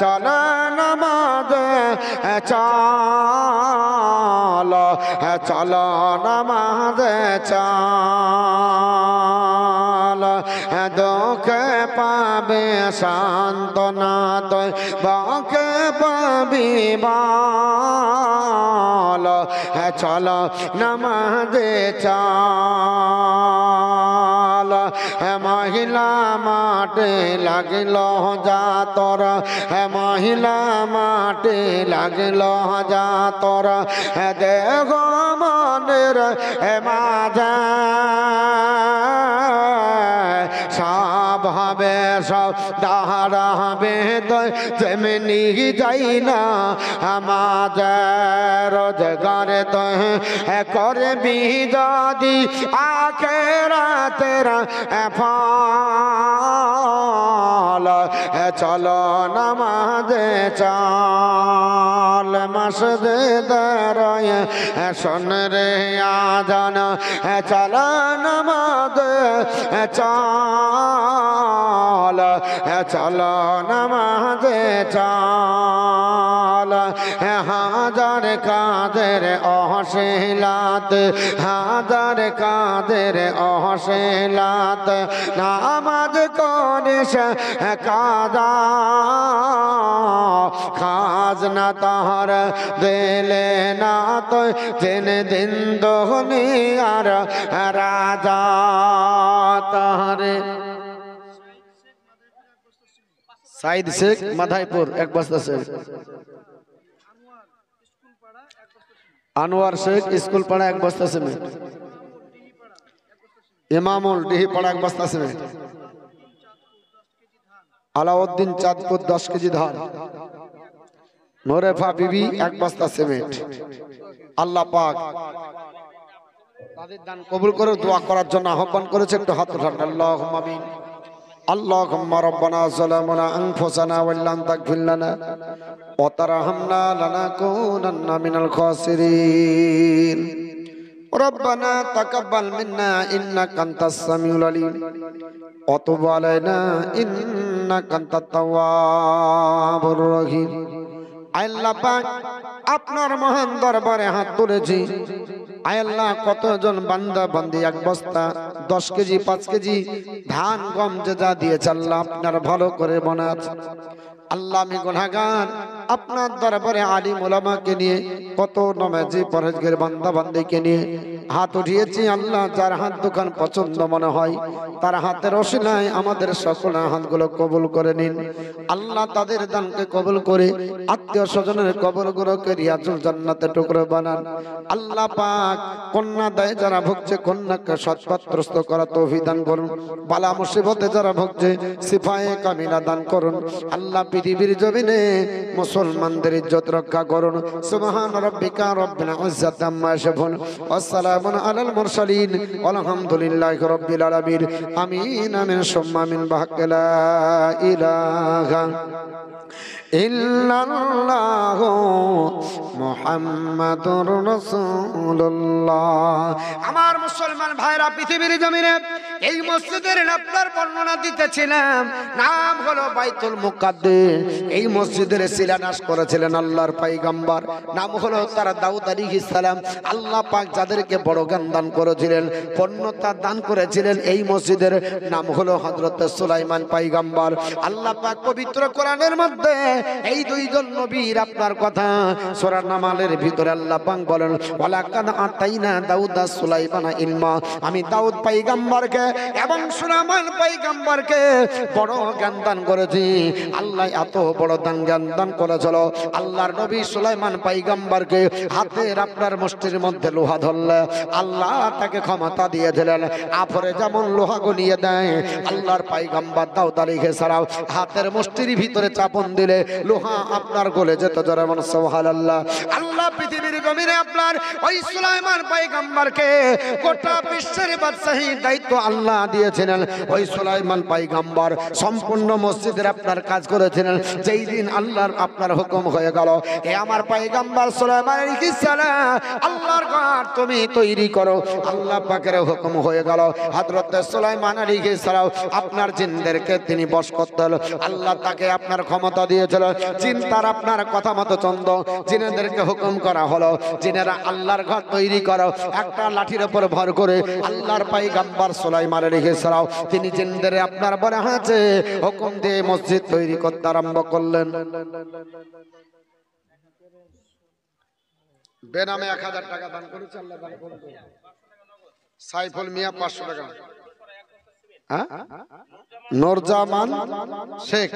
চল নামাজ চাল চল নামাজ চাল দুঃখে পাবে সান্ত্বনা তুই বাকে পাবি বাল চল নামাজ চাল মহিলা মাঠে লাগিল যা তোর মহিলা মাঠে লাগিল যা তোর দেহ মনের মাঝে সব হবে সব দাঁড়াবে তো যেমনি যাই না আমাদের রোজগারে তো করবি যদি আখেরাতের ফল চলো নামাজে চল মসজিদের শোন রে আজান চলো নামাজে চল চলো নামাজে চল হাজার কাদের অহসিলাত হাজার কাদের অহসিলাত নামাজ করিস কাদা খাজনা তাহার দিলে না তো তিন দিন দুনিয়ার রাজা তাহারে সাইদ শেখ মাধাইপুর এক বস্তা শেখ আনোয়ার শেখ স্কুল পাড়া এক বস্তা সিমেন্ট ইমামুল ডিহি পাড়া এক বস্তা সিমেন্ট আলাউদ্দিন চাঁদপুর 10 কেজি ধান নোরেফা বিবি এক বস্তা সিমেন্ট আল্লাহ পাক তাদের দান কবুল করে দোয়া করার জন্য আহ্বান করেছে একটু হাত উঠান আল্লাহুম্মা আমিন আল্লাহুম্মা রব্বানা যালামনা আনফুসানা ওয়া ইল্লাম তাগফির লানা ওয়া তারহামনা লানাকুনান্না মিনাল খাসিরিন রব্বানা তাকাব্বাল মিন্না ইন্নাকা আনতাস সামিউল আলিম ওয়া তুব আলাইনা ইন্নাকা আনতাত তাওয়াবুর রহিম আল্লাহ পাক আপনার মহান দরবারে হাত তুলেছি আয় আল্লাহ কতজন বান্দা বান্দি এক বস্তা 10 কেজি 5 কেজি ধান গম যে যা দিয়েছে আল্লাহ আপনার ভালো করে বানাত আল্লাহ আমি গুনাহগার আপনার দরবারে আলিম উলামাকে নিয়ে কত নামাজি পরহেজগার বান্দা বান্দিকে নিয়ে হাত উঠিয়েছি আল্লাহ যার হাত দোকান পছন্দ মনে হয় তার হাতের ওসিলায় আমাদের সকল হাতগুলো কবুল করে নিন আল্লাহ তাদের দানকে কবুল করে আত্মীয় স্বজনের কবরগুলোকে রিয়াজুল জান্নাতে টুকরো বানান আল্লাহ পাক কন্যা দেয় যারা ভুগছে কন্যাকে সৎপাত্রস্থ করা তৌফিক দান করুন বালা মুসিবতে যারা ভুগছে শিফায়ে কামিলা দান করুন আল্লাহ পৃথিবীর জমিনে মুসলমানদের ইজ্জত রক্ষা করুন সুবহান রাব্বিকা রাব্বিল ইজ্জাতি আম্মা ইয়াসিফুন ওয়া সালামুন আলাল মুরসালিন আলহামদুলিল্লাহি রাব্বিল আলামিন আমিন আমিন সুম্মা আমিন বাহাক্কা ইলাহা ইল্লাল্লাহ মুহাম্মাদুর রাসূলুল্লাহ আমার মুসলমান ভাইরা পৃথিবীর জমিনে এই মসজিদের আপনার বর্ণনা দিতেছিলাম নাম হলো বাইতুল মুকাদ্দাস এই মসজিদের শিলান্যাস করেছিলেন আল্লাহর পয়গম্বর নাম হলো তার দাউদ আলাইহিস সালাম আল্লাহ পাক যাদেরকে বড় জ্ঞান দান করেছিলেন পূর্ণতা দান করেছিলেন এই মসজিদের নাম হলো হযরত সুলাইমান পয়গম্বর আল্লাহ পাক পবিত্র কোরআনের মধ্যে এই দুইজন নবীর আপনার কথা সূরা নামালের ভিতরে আল্লাহ পাক বলেন ওয়ালাকাদ আতাইনা দাউদা সুলাইমানা ইলমা আমি দাউদ পয়গম্বরকে এবং সুলাইমান পয়গম্বরকে বড় জ্ঞান দান করেছি আল্লাহ এত বড় জ্ঞান দান করেছিল আল্লাহর নবী সুলাইমান পয়গম্বরকে হাতের আপনার মুষ্টির মধ্যে লোহা ধরলে আল্লাহ তাকে ক্ষমতা দিয়ে দিলেন আপরে যেমন লোহা গলিয়ে দেয় আল্লাহর পয়গম্বর দাউদ আলাইহিস সালাম হাতের মুষ্টির ভিতরে চাপন দিলে লোহা আপনার গলে যেত যেমন সুবহানাল্লাহ আল্লাহ পৃথিবীর জমিনে আপনার ওই সুলাইমান পয়গম্বরকে গোটা বিশ্বের বাদশাহীর দায়িত্ব আল্লাহ দিয়েছিলেন ওই সুলাইমান পয়গম্বর সম্পূর্ণ মসজিদের আপনার কাজ করেছিলেন যেই দিন আল্লাহর আপনার হুকুম হয়ে গেল এ আমার পয়গম্বর সুলাইমান আলাইহিস সালাম আল্লাহর ঘর তুমি তৈরি করো আল্লাহ পাকের হুকুম হয়ে গেল হযরত সুলাইমান আলাইহিস সালাম আপনার জিনদেরকে তিনি বশ করতে হলো আল্লাহ তাকে আপনার ক্ষমতা দিয়েছিল জিন তার আপনার কথা মতো চন্দ জিনেদেরকে হুকুম করা হলো জিনেরা আল্লাহর ঘর তৈরি করো একটা লাঠির উপর ভর করে আল্লাহর পয়গম্বর সুলাইমান আলাইহিস সালাম তিনি জিনদের আপনার বলে আছে হুকুম দিয়ে মসজিদ তৈরি করতে আরম্ভ করলেন বেনামে 1000 টাকা দান করেছে আল্লাহ দান করুন সাইফুল মিয়া 500 টাকা হ্যাঁ নূরজামান শেখ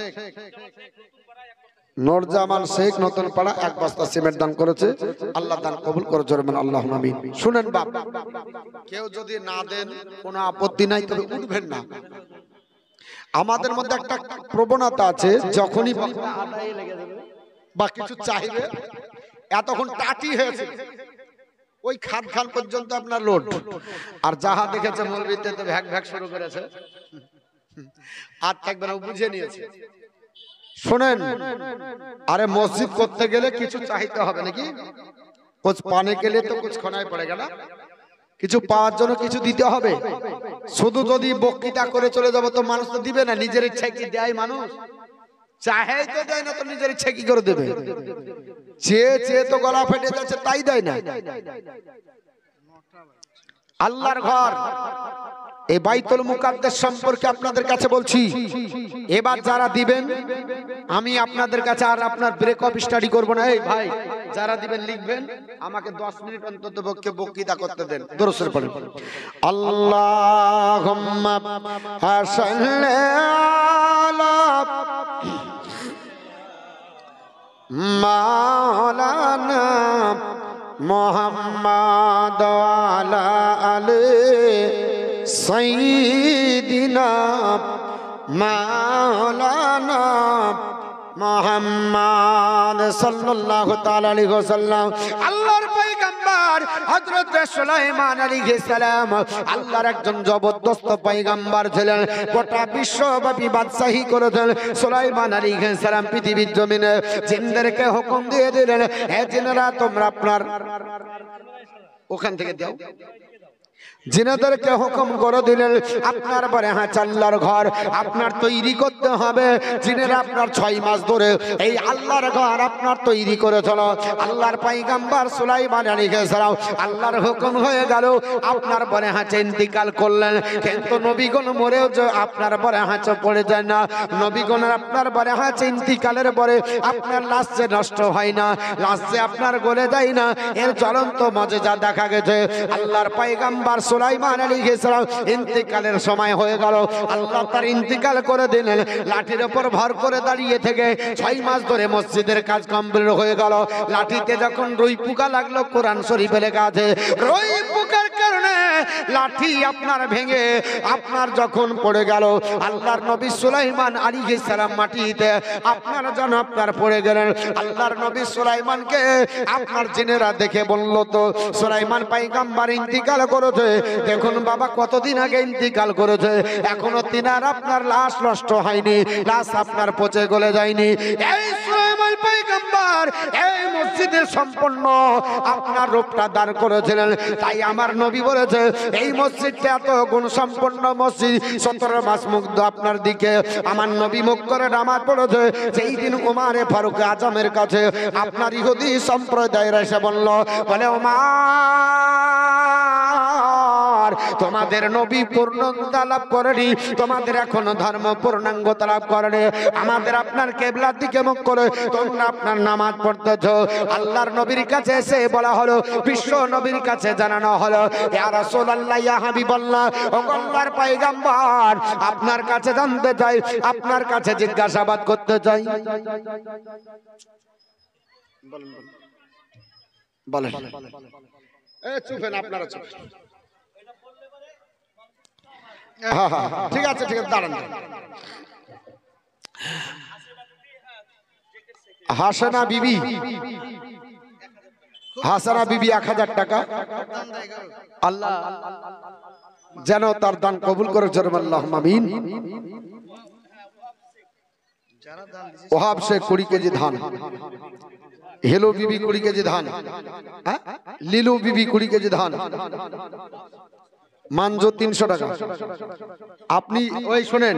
নূরজামান শেখ নতুন পাড়া এক বস্তা সিমেন্ট দান করেছে আল্লাহ দান কবুল করে জোরে আল্লাহুম্মা আমিন শুনেন বাপ কেউ যদি না দেন কোনো আপত্তি নাই তবে উঠবেন না আমাদের মধ্যে একটা প্রবণতা আছে, যখনই বা কিছু চাইবে এতক্ষণ টাটি হয়েছে, ওই খান খান পর্যন্ত আপনার লোড। আর যাহা দেখেছে মৌলবীতে তো ভ্যাক ভ্যাক শুরু করেছে, আর একবার বুঝে নিয়েছে। শোনেন, আরে মসজিদ করতে গেলে কিছু চাইতে হবে নাকি? कुछ पाने के लिए तो कुछ खाना पड़ेगा ना, কিছু পাওয়ার জন্য কিছু দিতে হবে। শুধু যদি বক্তৃতা করে চলে যাব তো মানুষ তো দিবে না, নিজের ইচ্ছায় কি দেয় মানুষ? চাহে তো দেয় না, তো নিজের ইচ্ছা কি করে দেবে? চেয়ে চেয়ে তো গলা ফেটে যাচ্ছে, তাই দেয় না। আল্লাহর ঘর এই বাইতুল মুকাদ্দাস সম্পর্কে আপনাদের কাছে বলছি, এবার যারা দিবেন আমি আপনাদের কাছে আর আপনার ব্রেক অফ স্টাডি করব না। এই ভাই যারা দিবেন লিখবেন, আমাকে 10 মিনিট অন্তত পক্ষে বক্তৃতা করতে দেন। দরুদ পড়েন। আল্লাহুম্মা সাল্লি আলা মাওলানা মুহাম্মাদ আলা আলি সাইয়্যিদিনা মাওলানা মুহাম্মদ সাল্লাল্লাহু তাআলা আলাইহি ওয়াসাল্লাম। আল্লাহর পয়গম্বর হযরত সুলাইমান আলাইহিস সালাম আল্লাহর একজন জবরদস্ত পয়গম্বর ছিলেন, গোটা বিশ্বব্যাপী বাদশাহী করেছেন। সুলাইমান আলাইহিস সালাম পৃথিবীর জমিনে জিনদেরকে হুকুম দিয়ে দিলেন, হে জিনেরা তোমরা আপনার ওখান থেকে দাও। জিনেদেরকে হুকুম করে দিলেন, আপনার পরে আল্লাহর ঘর আপনার তৈরি করতে হবে। জিনেরা আপনার 6 মাস ধরে এই আল্লাহর ঘর আপনার তৈরি করে চলো। আল্লাহর পয়গম্বর সুলাইমান আলাইহিস সালাম আল্লাহর হুকুম হয়ে গেল, আপনার পরে ইন্তিকাল করলেন। কিন্তু নবীগণ মরেও যে আপনার পরে পড়ে যায় না, নবীগণ আপনার পরে ইন্তিকালের পরে আপনার লাশ যে নষ্ট হয় না, লাশ যে আপনার গলে যায় না, এর জ্বলন্ত মজেজা দেখা গেছে। আল্লাহর পয়গম্বর সুলাইমান আলাইহিস সালাম ইন্তিকালের সময় হয়ে গেল, আল্লাহ তার ইন্তিকাল করে দিলেন। লাঠির উপর ভর করে দাঁড়িয়ে থেকে 6 মাস ধরে মসজিদের কাজ কমপ্লিট হয়ে গেল। লাঠিতে যখন রুই পোকা লাগলো, কোরআন শরীফে লেখা আছে রুই পোকার কারণে লাঠি আপনার ভেঙে আপনার যখন পড়ে গেল, আল্লাহর নবী সুলাইমান আলাইহিস সালাম মাটিতে আপনার জন্য আপনার পড়ে গেলেন। আল্লাহর নবী সুলাইমানকে আপনার জিনেরা দেখে বলল, তো সুলাইমান পয়গম্বর ইন্তিকাল করেছে, দেখুন বাবা কতদিন আগে ইন্তিকাল করেছে, এখনো তিনার আপনার লাশ নষ্ট হয়নি, লাশ আপনার পচে গলে যায়নি। এই সুলাইমান পয়গম্বর এই মসজিদের সম্পূর্ণ আপনার রূপটা দান করেছিলেন। তাই আমার নবী বলেছে এই মসজিদটা এত গুণ সম্পন্ন মসজিদ, 17 মাস মুগ্ধ আপনার দিকে আমার নবী মুখ করে নামাজ পড়েছে। সেই দিন উমারে ফারুক আজমের কাছে আপনার ইহুদি সম্প্রদায়ের এসে বলল, বলে ওমর তোমাদের নবী পূর্ণতা লাভ করেনি, তোমাদের এখনো ধর্ম পূর্ণাঙ্গতা লাভ করেনি, আমাদের আপনার কিবলার দিকে মুখ করে তোমরা আপনার নামাজ পড়তেছ। আল্লাহর নবীর কাছে এসে বলা হলো, বিশ্ব নবীর কাছে জানানো হলো, ইয়া রাসূলুল্লাহ ইয়া হাবিবাল্লাহ, ও আল্লাহর পয়গম্বর আপনার কাছে জানতে চাই, আপনার কাছে জিজ্ঞাসাবাদ করতে চাই। বলেন চুপেন, আপনারা চুপেন। ঠিক আছে ঠিক আছে, দাঁড়ান। হাসানা বিবি, হাসানা বিবি 1000 টাকা, আল্লাহ যেন তার দান কবুল করে, জোরে আল্লাহুম্মা আমিন। ওহাব শেখ 20 কেজি ধান, হেলো বিবি 20 কেজি ধান, লিলু বিবি 20 কেজি ধান, মানজো 300 টাকা। আপনি ওই শোনেন,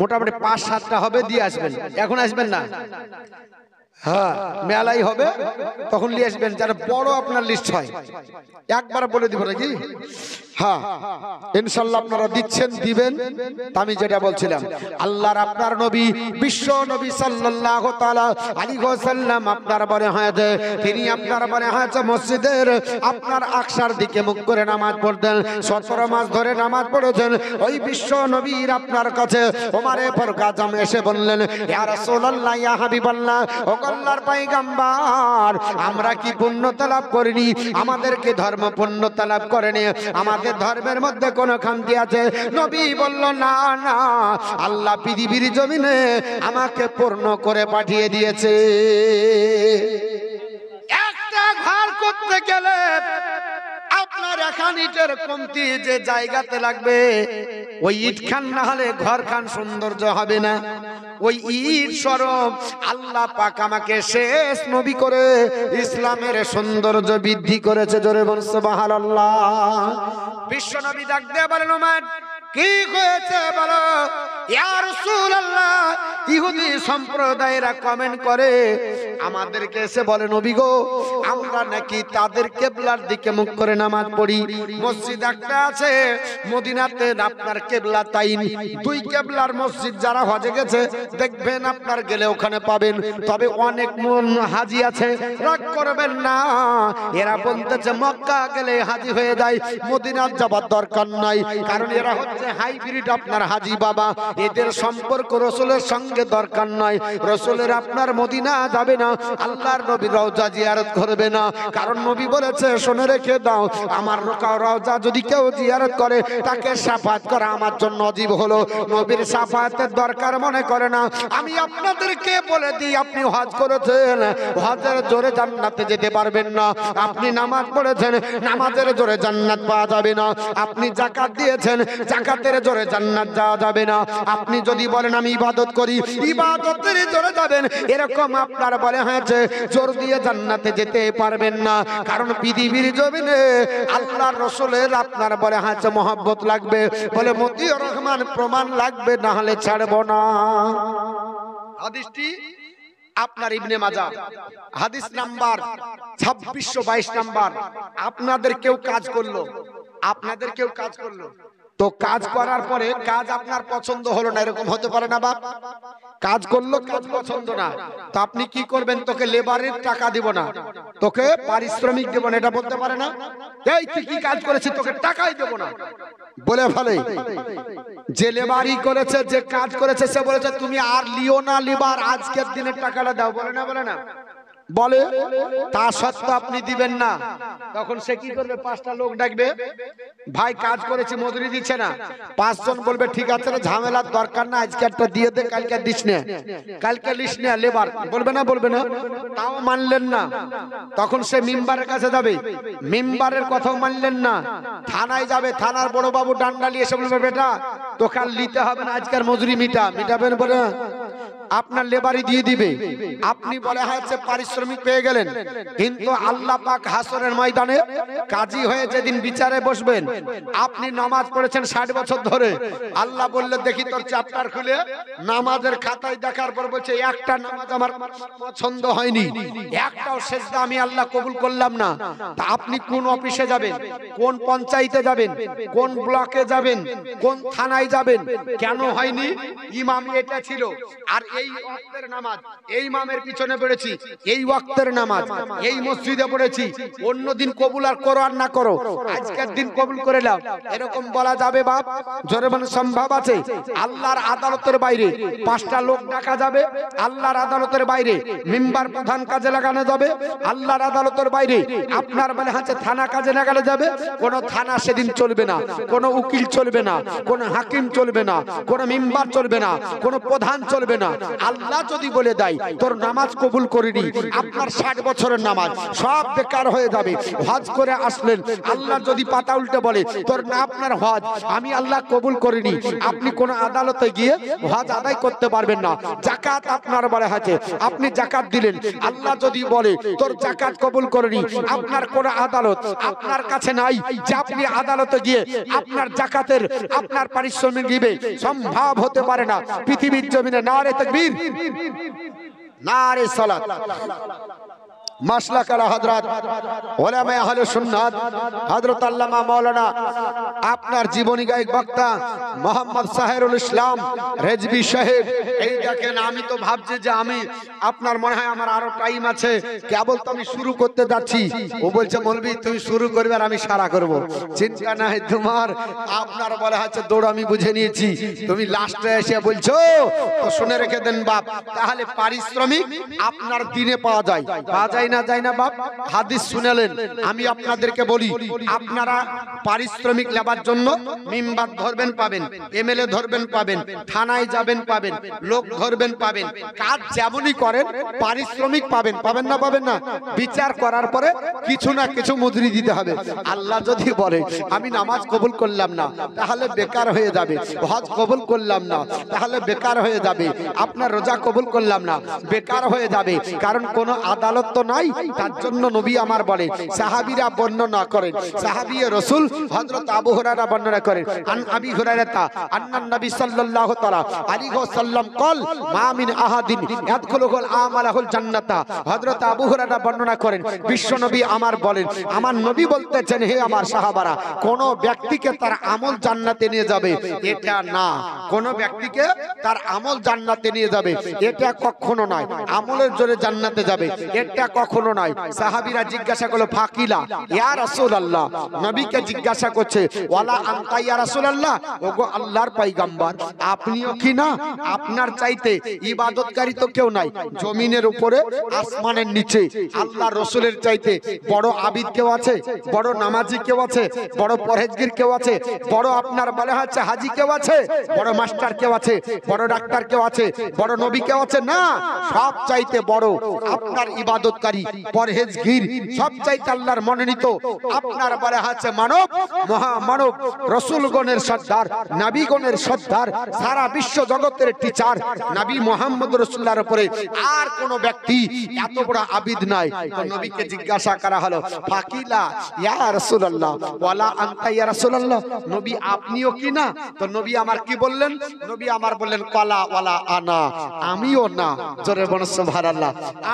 মোটামুটি 5-7টা হবে, দিয়ে আসবেন, এখন আসবেন না, হ্যাঁ মেলাই হবে তখন নিয়ে আসবেন, যারা বড় আপনার লিস্ট হয় একবার বলে দিব নাকি। হ্যাঁ ইনশাআল্লাহ আপনারা দিচ্ছেন, দিবেন। আমি যেটা বলছিলাম, আল্লাহর আপনার নবী বিশ্ব নবী সাল্লাল্লাহু তাআলা আলাইহি ওয়াসাল্লাম আপনার বলে হয়েছে, তিনি আপনার বলে হয়েছে মসজিদের আপনার আকসার দিকে মুখ করে নামাজ পড়তেন, 17 মাস ধরে নামাজ পড়েছেন। ওই বিশ্ব নবীর আপনার কাছে ওমরে ফারুক আজম এসে বললেন, ইয়া রাসূলুল্লাহ ইয়া হাবিবাল্লাহ, ও আল্লাহর পয়গম্বর, আমরা কি পূর্ণতা লাভ করিনি? আমাদেরকে ধর্ম পূর্ণতা লাভ করেনি? আমাদের ধর্মের মধ্যে কোনো খামতি আছে? নবী বলল, না না, আল্লাহ পৃথিবীর জমিনে আমাকে পূর্ণ করে পাঠিয়ে দিয়েছে। একটা ঘর করতে গেলে আপনার এখন ইটের কমতি যে জায়গাতে লাগবে, ওই ইট খান না হলে ঘর খান সৌন্দর্য হবে না। ওই ইট স্বরূপ আল্লাহ পাক আমাকে শেষ নবী করে ইসলামের সৌন্দর্য বৃদ্ধি করেছে। জোরে বল সুবহানাল্লাহ। বিশ্ব নবী ডাক দিয়ে বলেন, ওমর কি হয়েছে বলো? ইয়া রাসূলুল্লাহ, ইহুদি সম্প্রদায়েরা কমেন্ট করে আমাদেরকে এসে বলে, নবী গো, আমরা নাকি তাদের কিবলার দিকে মুখ করে নামাজ পড়ি। মসজিদ একটা আছে মদিনাতে, আপনার কিবলা তাইন, দুই কিবলার মসজিদ। যারা হজে গেছে দেখবেন, আপনার গেলে ওখানে পাবেন। তবে অনেক হাজি আছে, রাগ করবেন না, এরা বলতেছে মক্কা গেলে হাজি হয়ে যায়, মদিনার যাবার দরকার নাই। কারণ এরা হচ্ছে হাইব্রিড আপনার হাজি বাবা, এদের সম্পর্ক রসুলের সঙ্গে দরকার নয়। রসুলের আপনার মদিনা যাবে না, আল্লাহর নবীর রওজা জিয়ারত করবে না। কারণ নবী বলেছে, শুনে রেখে দাও, আমার রওজা যদি কেউ জিয়ারত করে তাকে শাফাত করা আমার জন্য ওয়াজিব হলো। নবীর শাফাতের দরকার মনে করে না। আমি আপনাদেরকে বলে দিই, আপনি হজ করেছেন, হজের জোরে জান্নাতে যেতে পারবেন না। আপনি নামাজ পড়েছেন, নামাজের জোরে জান্নাত পাওয়া যাবে না। আপনি যাকাত দিয়েছেন, যাকাতের জোরে জান্নাত যাওয়া যাবে না। আপনি যদি বলেন আমি ইবাদত করি, ইবাদতের জোরে যাবেন, এরকম আপনার বলে হয়েছে, জোর দিয়ে জান্নাতে যেতে পারবেন না। কারণ পৃথিবীর জমিনে আল্লাহর রাসূলের আপনার বলে হয়েছে মহব্বত লাগবে। বলে মতিউর রহমান প্রমাণ লাগবে, না হলে ছাড়বো না। হাদিসটি আপনার ইবনে মাজাহ, হাদিস নাম্বার 2622 নাম্বার। আপনাদের কেউ কাজ করলো, আপনাদের কেউ কাজ করলো, তো কাজ করার পরে কাজ আপনার পছন্দ হলো না, এরকম হতে পারে না বাপ? কাজ করলো, কাজ পছন্দ না, তো আপনি কি করবেন? তোকে লেবারের টাকা দিব না, তোকে পারিশ্রমিক দেব না, এটা বলতে পারে না? এই তুই কি কাজ করেছিস, তোকে টাকাই দেব না বলে ফেলে। যে লেবারি করেছে, যে কাজ করেছে, সে বলেছে তুমি আর লিও না লেবার, আজকের দিনের টাকাটা দাও, বলে না? বলে না? বলে। তা সত্ত্বেও আপনি দিবেন না, তখন সে কি করবে? 5টা লোক ডাকবে, ভাই কাজ করেছি, মজুরি দিচ্ছে না। 5 জন বলবে ঠিক আছে রে, ঝামেলার দরকার না, আজকে একটা দিয়ে দে, কালকে দিস না, কালকে লিস না, লেবার বলবে না? বলবে না? তাও মানলেন না, তখন সে মিম্বারের কাছে যাবে, মিম্বারের কথাও মানলেন না, থানায় যাবে, থানার বড় বাবু ডান্ডা নিয়ে এসে বলবে, বেটা তোকে আর নিতে হবে না, আজকের মজুরি মিটাবেন। বলে আপনার লেবারি দিয়ে দিবে। আপনি বলে হয়েছে পারিশ্রমিক পেয়ে গেলেন, কিন্তু আল্লাহ পাক হাসরের ময়দানে কাজী হয়ে যেদিন বিচারে বসবেন, আপনি নামাজ পড়েছেন 60 বছর ধরে, আল্লাহ বললে দেখি তোর চ্যাপ্টার খুলে নামাজের খাতায় দেখার পর বলছে একটা নামাজ আমার পছন্দ হয়নি, একটাও সেজদা আমি আল্লাহ কবুল করলাম না। তা আপনি কোন অফিসে যাবেন, কোন পঞ্চায়েতে যাবেন, কোন ব্লকে যাবেন, কোন থানায় যাবেন? কেন হয়নি? ইমাম এটা ছিল, আর এই ওয়াক্তের নামাজ এই ইমামের পিছনে পড়েছি, এই ওয়াক্তের নামাজ এই মসজিদে পড়েছি, অন্যদিন কবুল আর করো আর না করো, আজকের দিন কবুল করে নাও, এরকম বলা যাবে বাপ? জোরে বলেন সম্ভব আছে? আল্লাহর আদালতের বাইরে 5টা লোক ডাকা যাবে, আল্লাহর আদালতের বাইরে মিম্বার প্রধান কাজে লাগানো যাবে, আল্লাহর আদালতের বাইরে আপনার মানে হচ্ছে থানা কাজে লাগানো যাবে। কোন থানা সেদিন চলবে না, কোন উকিল চলবে না, কোন হাকিম চলবে না, কোন মিম্বার চলবে না, কোন প্রধান চলবে না। আল্লাহ যদি বলে দেয় তোর নামাজ কবুল করিনি, আপনার 60 বছরের নামাজ সব বেকার হয়ে যাবে। হজ করে আসলেন, আল্লাহ যদি পাতা উল্টে বলে তোর না আপনার হজ আমি আল্লাহ কবুল করিনি, আপনি কোন আদালতে গিয়ে হজ আদায় করতে পারবেন না। যাকাত আপনার বলে আছে, আপনি যাকাত দিলেন, আল্লাহ যদি বলে তোর যাকাত কবুল করিনি, আপনার কোন আদালত আপনার কাছে নাই যে আপনি আদালতে গিয়ে আপনার যাকাতের আপনার পারিশ্রমিক দিবে, সম্ভব হতে পারে না। পৃথিবীর জমিনে নারে তাকবীর, নারে সালাত। মাসলাকালা হযরত উলামায়ে আহলে সুন্নাত হযরত আল্লামা মাওলানা আপনার জীবনী গায়ক বক্তা মোহাম্মদ সাহেরুল ইসলাম রেজবি সাহেব। এই দেখেন, আমি তো ভাবছি যে আমি আপনার মনে হয় আমার আরো টাইম আছে, কেবল তো আমি শুরু করতে যাচ্ছি। ও বলছে মৌলভী তুমি শুরু করবে আর আমি সারা করব। চিন্তা নাই তোমার, আপনার বলা হচ্ছে দৌড় আমি বুঝে নিয়েছি, তুমি লাস্টে এসে বলছো তো শুনে রেখে দেন বাপ। তাহলে পারিশ্রমিক আপনার দিনে পাওয়া যায়, পাওয়া যায় না যায় না বাপ? হাদিস শুনেলেন, আমি আপনাদেরকে বলি আপনারা পারিশ্রমিক নেবার জন্য মিম্বার ধরবেন পাবেন, এমএলএ ধরবেন পাবেন, থানায় যাবেন পাবেন, লোক ধরবেন পাবেন, কাজ যেমনই করেন পারিশ্রমিক পাবেন, পাবেন না পাবেন না? বিচার করার পরে কিছু না কিছু মজুরি দিতে হবে। আল্লাহ যদি বলে আমি নামাজ কবুল করলাম না তাহলে বেকার হয়ে যাবে, হজ কবুল করলাম না তাহলে বেকার হয়ে যাবে, আপনার রোজা কবুল করলাম না বেকার হয়ে যাবে, কারণ কোনো আদালত তো নাই। তার জন্য নবী আমার বলে, সাহাবীরা বর্ণনা করেন, সাহাবী রাসূল হযরত আবু হুরায়রা বর্ণনা করেন, আন আবি হুরায়রা আন্নান নবী সাল্লাল্লাহু তাআলা আলাইহি ওয়াসাল্লাম কল মা মিন আহাদিন ইয়াদখুলুল আমালাহুল জান্নাতা। হযরত আবু হুরায়রা বর্ণনা করেন, বিশ্ব নবী আমার বলেন, আমার নবী বলতেছেন হে আমার সাহাবারা, কোন ব্যক্তিকে তার আমল জান্নাতে নিয়ে যাবে এটা না, কোন ব্যক্তিকে তার আমল জান্নাতে নিয়ে যাবে এটা কখনো নয়, আমলের জোরে জান্নাতে যাবে এটা কখনো নয়। সাহাবীরা জিজ্ঞাসা করলো ফাকিলা ইয়া রাসূলুল্লাহ, নবীকে জিজ্ঞাসা করছে ওয়ালা আনতা ইয়া রাসূলুল্লাহ, ওগো আল্লাহর পয়গম্বর আপনিও কি না? আপনার চাইতে ইবাদতকারী তো কেউ নাই জমিনের উপরে আসমানের নিচে, আল্লাহর রাসূলের চাইতে বড় আবিদ কেউ আছে? বড় নামাজি কেউ আছে? বড় পরহেজগার কেউ আছে? বড় আপনার বলা হচ্ছে হাজী কেউ আছে? বড় মাস্টার কেউ আছে? বড় ডাক্তার কেউ আছে? বড় নবী কেউ আছে? না, সব চাইতে বড় আপনার ইবাদতকারী পরহেজগার, সব চাইতে আল্লাহর মনোনীত আপনার বলা হচ্ছে মানব, মহামানব, রাসূলগণের সর্দার, নবীগণের সর্দার, সারা বিশ্ব জগতের টিচার নবী মুহাম্মদ রাসূলুল্লাহর উপরে আর কোন ব্যক্তি এত বড় আবিদ নাই। তো নবীকে জিজ্ঞাসা করা হলো ফাকিলা ইয়া রাসূলুল্লাহ ওয়ালা আনতা ইয়া রাসূলুল্লাহ, নবী আপনিও কি না? তো নবী আমার কি বললেন? নবী আমার বললেন কালা ওয়ালা আনা, আমিও না। জোরে বলুন সুবহানাল্লাহ।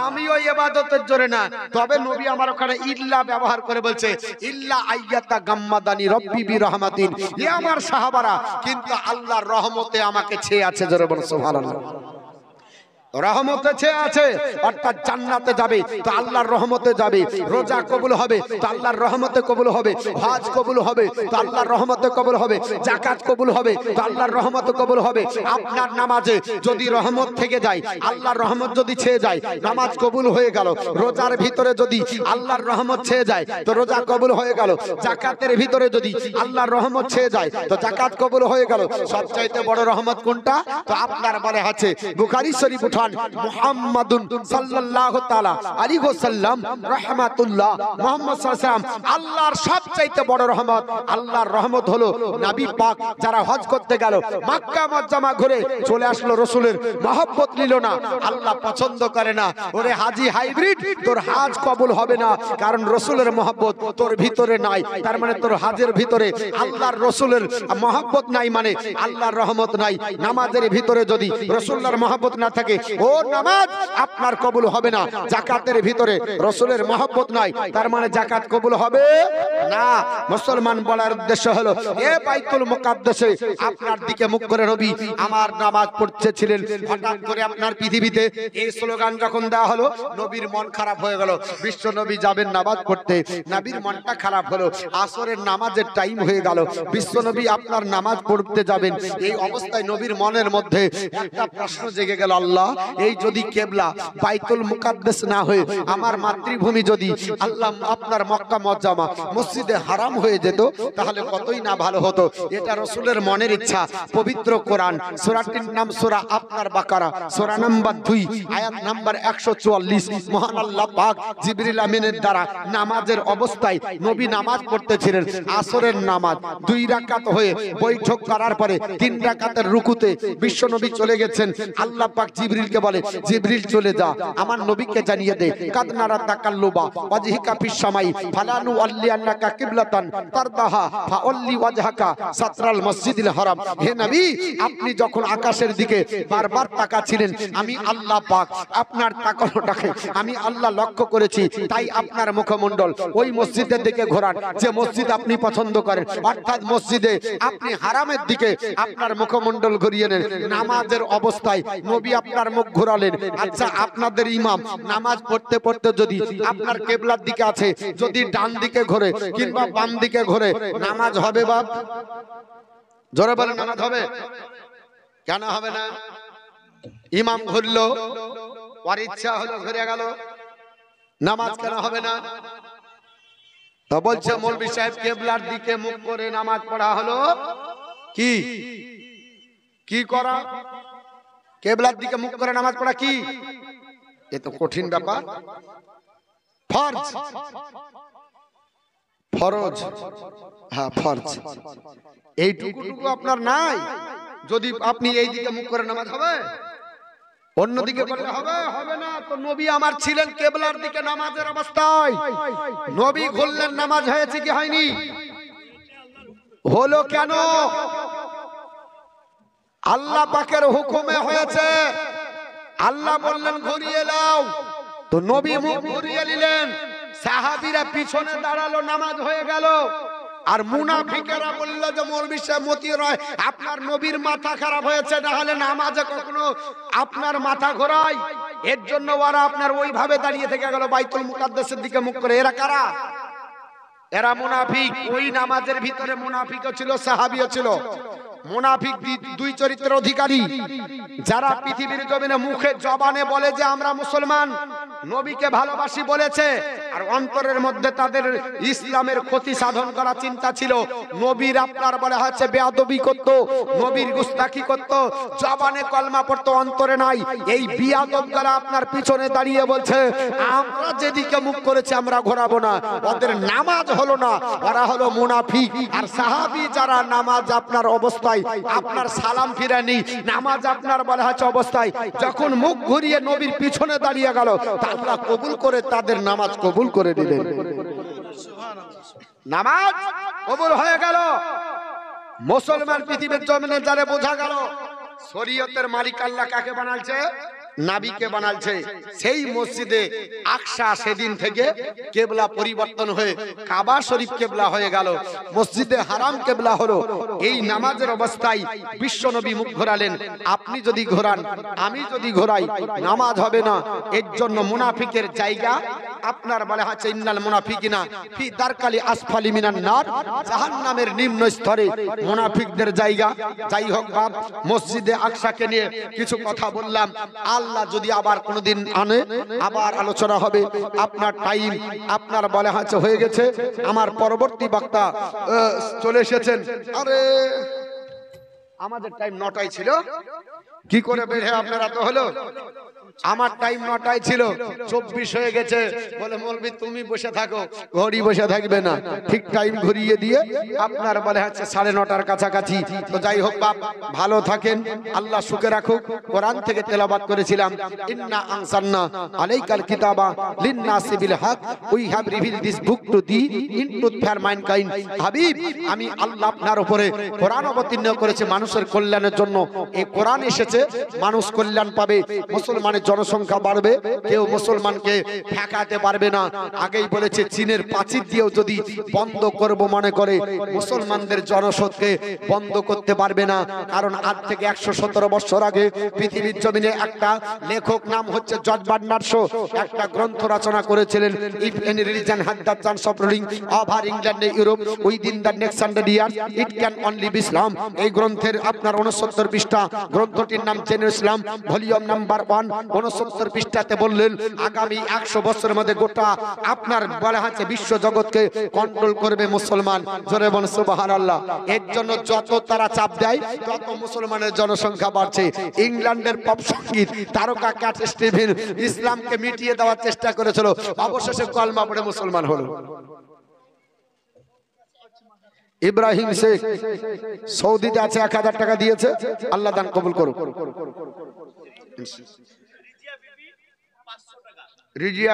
আমিও ইবাদতের জোরে না, তবে নবী আমার ওখানে ইল্লা ব্যবহার করে বলছে ইল্লা আইয়াতা গাম্মাদানি রব্বি বিরহমাতিন, এ আমার সাহাবারা কিন্তু আল্লাহর রহমতে আমাকে ছেয়ে আছে। জোরে বলুন সুবহানাল্লাহ। রহমতে ছেয়ে আছে অর্থাৎ জান্নাতে যাবে তো আল্লাহর রহমতে যাবে, রোজা কবুল হবে তো আল্লাহর রহমতে কবুল হবে, হজ কবুল হবে তো আল্লাহর রহমতে কবুল হবে, যাকাত কবুল হবে তো আল্লাহর রহমতে কবুল হবে। আপনার নামাজে যদি রহমত থেকে যায়, আল্লাহর রহমত যদি ছেয়ে যায় নামাজ কবুল হয়ে গেল, রোজার ভিতরে যদি আল্লাহর রহমত ছেয়ে যায় তো রোজা কবুল হয়ে গেল, যাকাতের ভিতরে যদি আল্লাহর রহমত ছেয়ে যায় তো যাকাত কবুল হয়ে গেল। সবচাইতে বড় রহমত কোনটা? তো আপনার বলে আছে বুখারী শরীফ মুহাম্মাদুন সাল্লাল্লাহু তাআলা আলাইহি ওয়াসাল্লাম রাহমাতুল্লাহ, মুহাম্মদ সাল্লাল্লাহু আলাইহি ওয়াসাল্লাম আল্লাহর সবচাইতে বড় রহমত। আল্লাহর রহমত হলো নবী পাক যারা হজ করতে গেল, মক্কা মুআজ্জামা ঘুরে চলে আসলো, রাসূলের মহব্বত নিল না, আল্লাহ পছন্দ করে না। ওরে হাজী হাইব্রিড, তোর হজ কবুল হবে না, কারণ রাসূলের মহব্বত তোর ভিতরে নাই। তার মানে তোর হজের ভিতরে আল্লাহর রাসূলের মহব্বত নাই, মানে আল্লাহর রহমত নাই। নামাজের ভিতরে যদি রাসূলুল্লাহর মহব্বত না থাকে ও নামাজ আপনার কবুল হবে না। যাকাতের ভিতরে রাসূলের মহব্বত নাই, তার মানে যাকাত কবুল হবে না। মুসলমান বলার উদ্দেশ্য হলো এ বাইতুল মুকাদ্দাসে আপনার দিকে মুখ করে নবী আমার নামাজ পড়তেছিলেন, হঠাৎ করে আপনার পৃথিবীতে এই স্লোগান যখন দেওয়া হলো নবীর মন খারাপ হয়ে গেল। বিশ্ব নবী যাবেন নামাজ পড়তে, নবীর মনটা খারাপ হলো, আসরের নামাজের টাইম হয়ে গেল, বিশ্ব নবী আপনার নামাজ পড়তে যাবেন। এই অবস্থায় নবীর মনের মধ্যে একটা প্রশ্ন জেগে গেল, আল্লাহ এই যদি কেবলা বাইতুল মুকাদ্দাস না হয়ে আমার মাতৃভূমি যদি আল্লাহ আপনার মক্কা মুআজ্জামা মসজিদে হারাম হয়ে যেত তাহলে কতই না ভালো হতো। এটা রাসূলের মনের ইচ্ছা। পবিত্র কোরআন সূরাটির নাম সূরা আপনার বাকারা, সূরা নাম্বার 2 আয়াত নাম্বার 144। মহান আল্লাহ পাক জিবরিল আমিনের দ্বারা নামাজের অবস্থায় নবী নামাজ পড়তেছিলেন, আসরের নামাজ 2 রাকাত হয়ে বৈঠক করার পরে 3 রাকাতের রুকুতে বিশ্ব নবী চলে গেছেন। আল্লাহ পাক জিবরিল জিবরিলকে বলে, জিবরিল চলে যা, আমার নবীকে জানিয়ে দে, কাদ নারা তাকাল্লুবা ওয়াজহিকা ফিস সামাই ফালানু আল্লিয়ান্নাকা কিবলাতান তারদাহা ফাআল্লি ওয়াজহাকা সাতরাল মসজিদিল হারাম। হে নবী, আপনি যখন আকাশের দিকে বারবার তাকাচ্ছিলেন, আমি আল্লাহ পাক আপনার তাকানোটাকে আমি আল্লাহ লক্ষ্য করেছি, তাই আপনার মুখমণ্ডল ওই মসজিদের দিকে ঘোরান যে মসজিদ আপনি পছন্দ করেন, অর্থাৎ মসজিদে আপনি হারামের দিকে আপনার মুখমণ্ডল ঘুরিয়ে নেন। নামাজের অবস্থায় নবী আপনার মুখ ঘোরালেন। আচ্ছা, আপনাদের ইমাম নামাজ পড়তে পড়তে যদি আপনার কেবলার দিকে আছে, যদি ডান দিকে ঘোরে কিংবা বাম দিকে ঘোরে, নামাজ হবে বাপ? জোরে বলে নামাজ হবে? কেন হবে না? ইমাম ঘুরলো, ওর ইচ্ছা হলো ঘুরে গেল, নামাজ কেন হবে না? তো বলছে মৌলভী সাহেব কেবলার দিকে মুখ করে নামাজ পড়া হলো কি? কি করা? কেবলার দিকে মুখ করে নামাজ পড়া কি? এ তো কঠিন ব্যাপার। ফরজ, ফরজ, হ্যাঁ ফরজ। এইটুকু আপনার নাই। যদি আপনি এই দিকে মুখ করে নামাজ হবে, অন্যদিকে করলে হবে? হবে না। তো নবী আমার ছিলেন কেবলার দিকে নামাজের অবস্থায়, নবী ঘুরলেন, নামাজ হয়েছে কি হয়নি? হলো কেন? আল্লাহ পাকের হুকুমে হয়েছে। আল্লাহ বললেন ঘুরিয়ে নাও, তো নবী মুখ ঘুরিয়ে নিলেন, সাহাবীরা পিছনে দাঁড়ালো, নামাজ হয়ে গেল। আর মুনাফিকেরা বলল যে মৌলভী সাহেব মতিউর রয়, আপনার নবীর মাথা খারাপ হয়েছে, না হলে নামাজে কখনো আপনার মাথা ঘোরায়। এর জন্য ওরা আপনার ওইভাবে দাঁড়িয়ে থেকে গেল বাইতুল মুকাদ্দাসের দিকে মুখ করে। এরা কারা? এরা মুনাফিক। ওই নামাজের ভিতরে মুনাফিকও ছিল, সাহাবীও ছিল। মুনাফিক দুই চরিত্রের অধিকারী, যারা পৃথিবীর জমিনে মুখে জবানে বলে যে আমরা মুসলমান, নবীকে ভালোবাসি বলেছে, আর অন্তরের মধ্যে তাদের ইসলামের ক্ষতি সাধন করা চিন্তা ছিল। নবীর আপনার বলা হচ্ছে বেয়াদবি করত, নবীর গুস্তাখি করত, জবানে কলমা পড়তো, অন্তরে নাই। এই বিয়াদবরা আপনার পিছনে দাঁড়িয়ে বলছে আমরা যেদিকে মুখ করেছি আমরা ঘোরাবো না। ওদের নামাজ হলো না, ওরা হলো মুনাফিক। আর সাহাবী যারা নামাজ আপনার অবস্থায় আপনার সালাম ফিরানি, নামাজ আপনার বলা হচ্ছে অবস্থায় যখন মুখ ঘুরিয়ে নবীর পিছনে দাঁড়িয়ে গেল, আল্লাহ কবুল করে তাদের নামাজ কবুল করে দিলেন। নামাজ কবুল হয়ে গেল। মুসলমান পৃথিবীর জমিনে যারা বোঝা গেল শরীয়তের মালিক আল্লাহ কাকে বানালছে? নাবিকে বানালছে। সেই মসজিদে আকসা সেদিন থেকে কেবলা পরিবর্তন হয়ে কাবা শরীফ কেবলা হয়ে গেল, মসজিদে হারাম কেবলা হলো। এই নামাজের অবস্থায় বিশ্ব নবী মুখ ঘোরালেন। আপনি যদি ঘোরান, আমি যদি ঘোরাই, নামাজ হবে না। এর জন্য মুনাফিকের জায়গা আপনার বলা হচ্ছে ইন্নাল মুনাফিকিনা ফি দারকালি আসফালি মিনান নার, জাহান্নামের নিম্ন স্তরে মুনাফিকদের জায়গা। যাই হোক বাপ, মসজিদে আকসাকে নিয়ে কিছু কথা বললাম। আল্লাহ যদি আবার কোনদিন আনে আবার আলোচনা হবে। আপনার টাইম আপনার বলা হচ্ছে হয়ে গেছে। আমার পরবর্তী বক্তা চলে এসেছেন। আরে আমাদের টাইম 9টায় ছিল, কি করে বের হয়ে আপনারা তো হলো? আমার টাইম 9টায় ছিল, 24 হয়ে গেছে। বলে মৌলভী তুমি বসে থাকো, ঘড়ি বসে থাকবে না, ঠিক টাইম ঘুরিয়ে দিয়ে আপনার বলে হচ্ছে 9:30টার কাছাকাছি। তো যাই হোক বাপ, ভালো থাকেন, আল্লাহ সুখে রাখুক। কোরআন থেকে তেলাওয়াত করেছিলাম, ইন্না আনসালনা আলাইকাল কিতাবা লিন-নাসি বিল হক, we have revealed this book to the into for mankind. Habib, আমি আল্লাহ আপনার উপরে কোরআন অবতীর্ণ করেছি মানুষের কল্যাণের জন্য। এই কোরআন এসেছে, মানুষ কল্যাণ পাবে, মুসলমানের জনসংখ্যা বাড়বে, কেউ মুসলমানকে ঠেকাতে পারবে না। আগেই বলেছে চীনের প্রাচীর দিয়েও যদি বন্ধ করব মনে করে, মুসলমানদের জনস্রোতকে বন্ধ করতে পারবে না। কারণ আজ থেকে 117 বছর আগে পৃথিবীর জমিনে একটা লেখক নাম হচ্ছে জর্জ বার্নার্ড শো একটা গ্রন্থ রচনা করেছিলেন, if any religion had the chance of ruling over England and Europe within the next 100 years it can only be Islam. এই গ্রন্থের আপনার 69 পৃষ্ঠা, গ্রন্থটির নাম জেনে ইসলাম, ভলিউম নাম্বার 1, 69 পৃষ্ঠাতে বললেন আগামী 100 বছরের মধ্যে গোটা আপনার বলা হচ্ছে বিশ্ব জগৎকে কন্ট্রোল করবে মুসলমান। জোরে বল সুবহানাল্লাহ। এর জন্য যত তারা চাপ দেয় তত মুসলমানের জনসংখ্যা বাড়ছে। ইংল্যান্ডের পপ সঙ্গীত তারকা ক্যাট স্টিভেন ইসলামকে মিটিয়ে দেওয়ার চেষ্টা করেছিল, অবশেষে কলমা পড়ে মুসলমান হলো। ইব্রাহিম শেখ সৌদিতে আছে, 1000 টাকা দিয়েছে, আল্লাহ দান কবুল করুক। রিজিয়া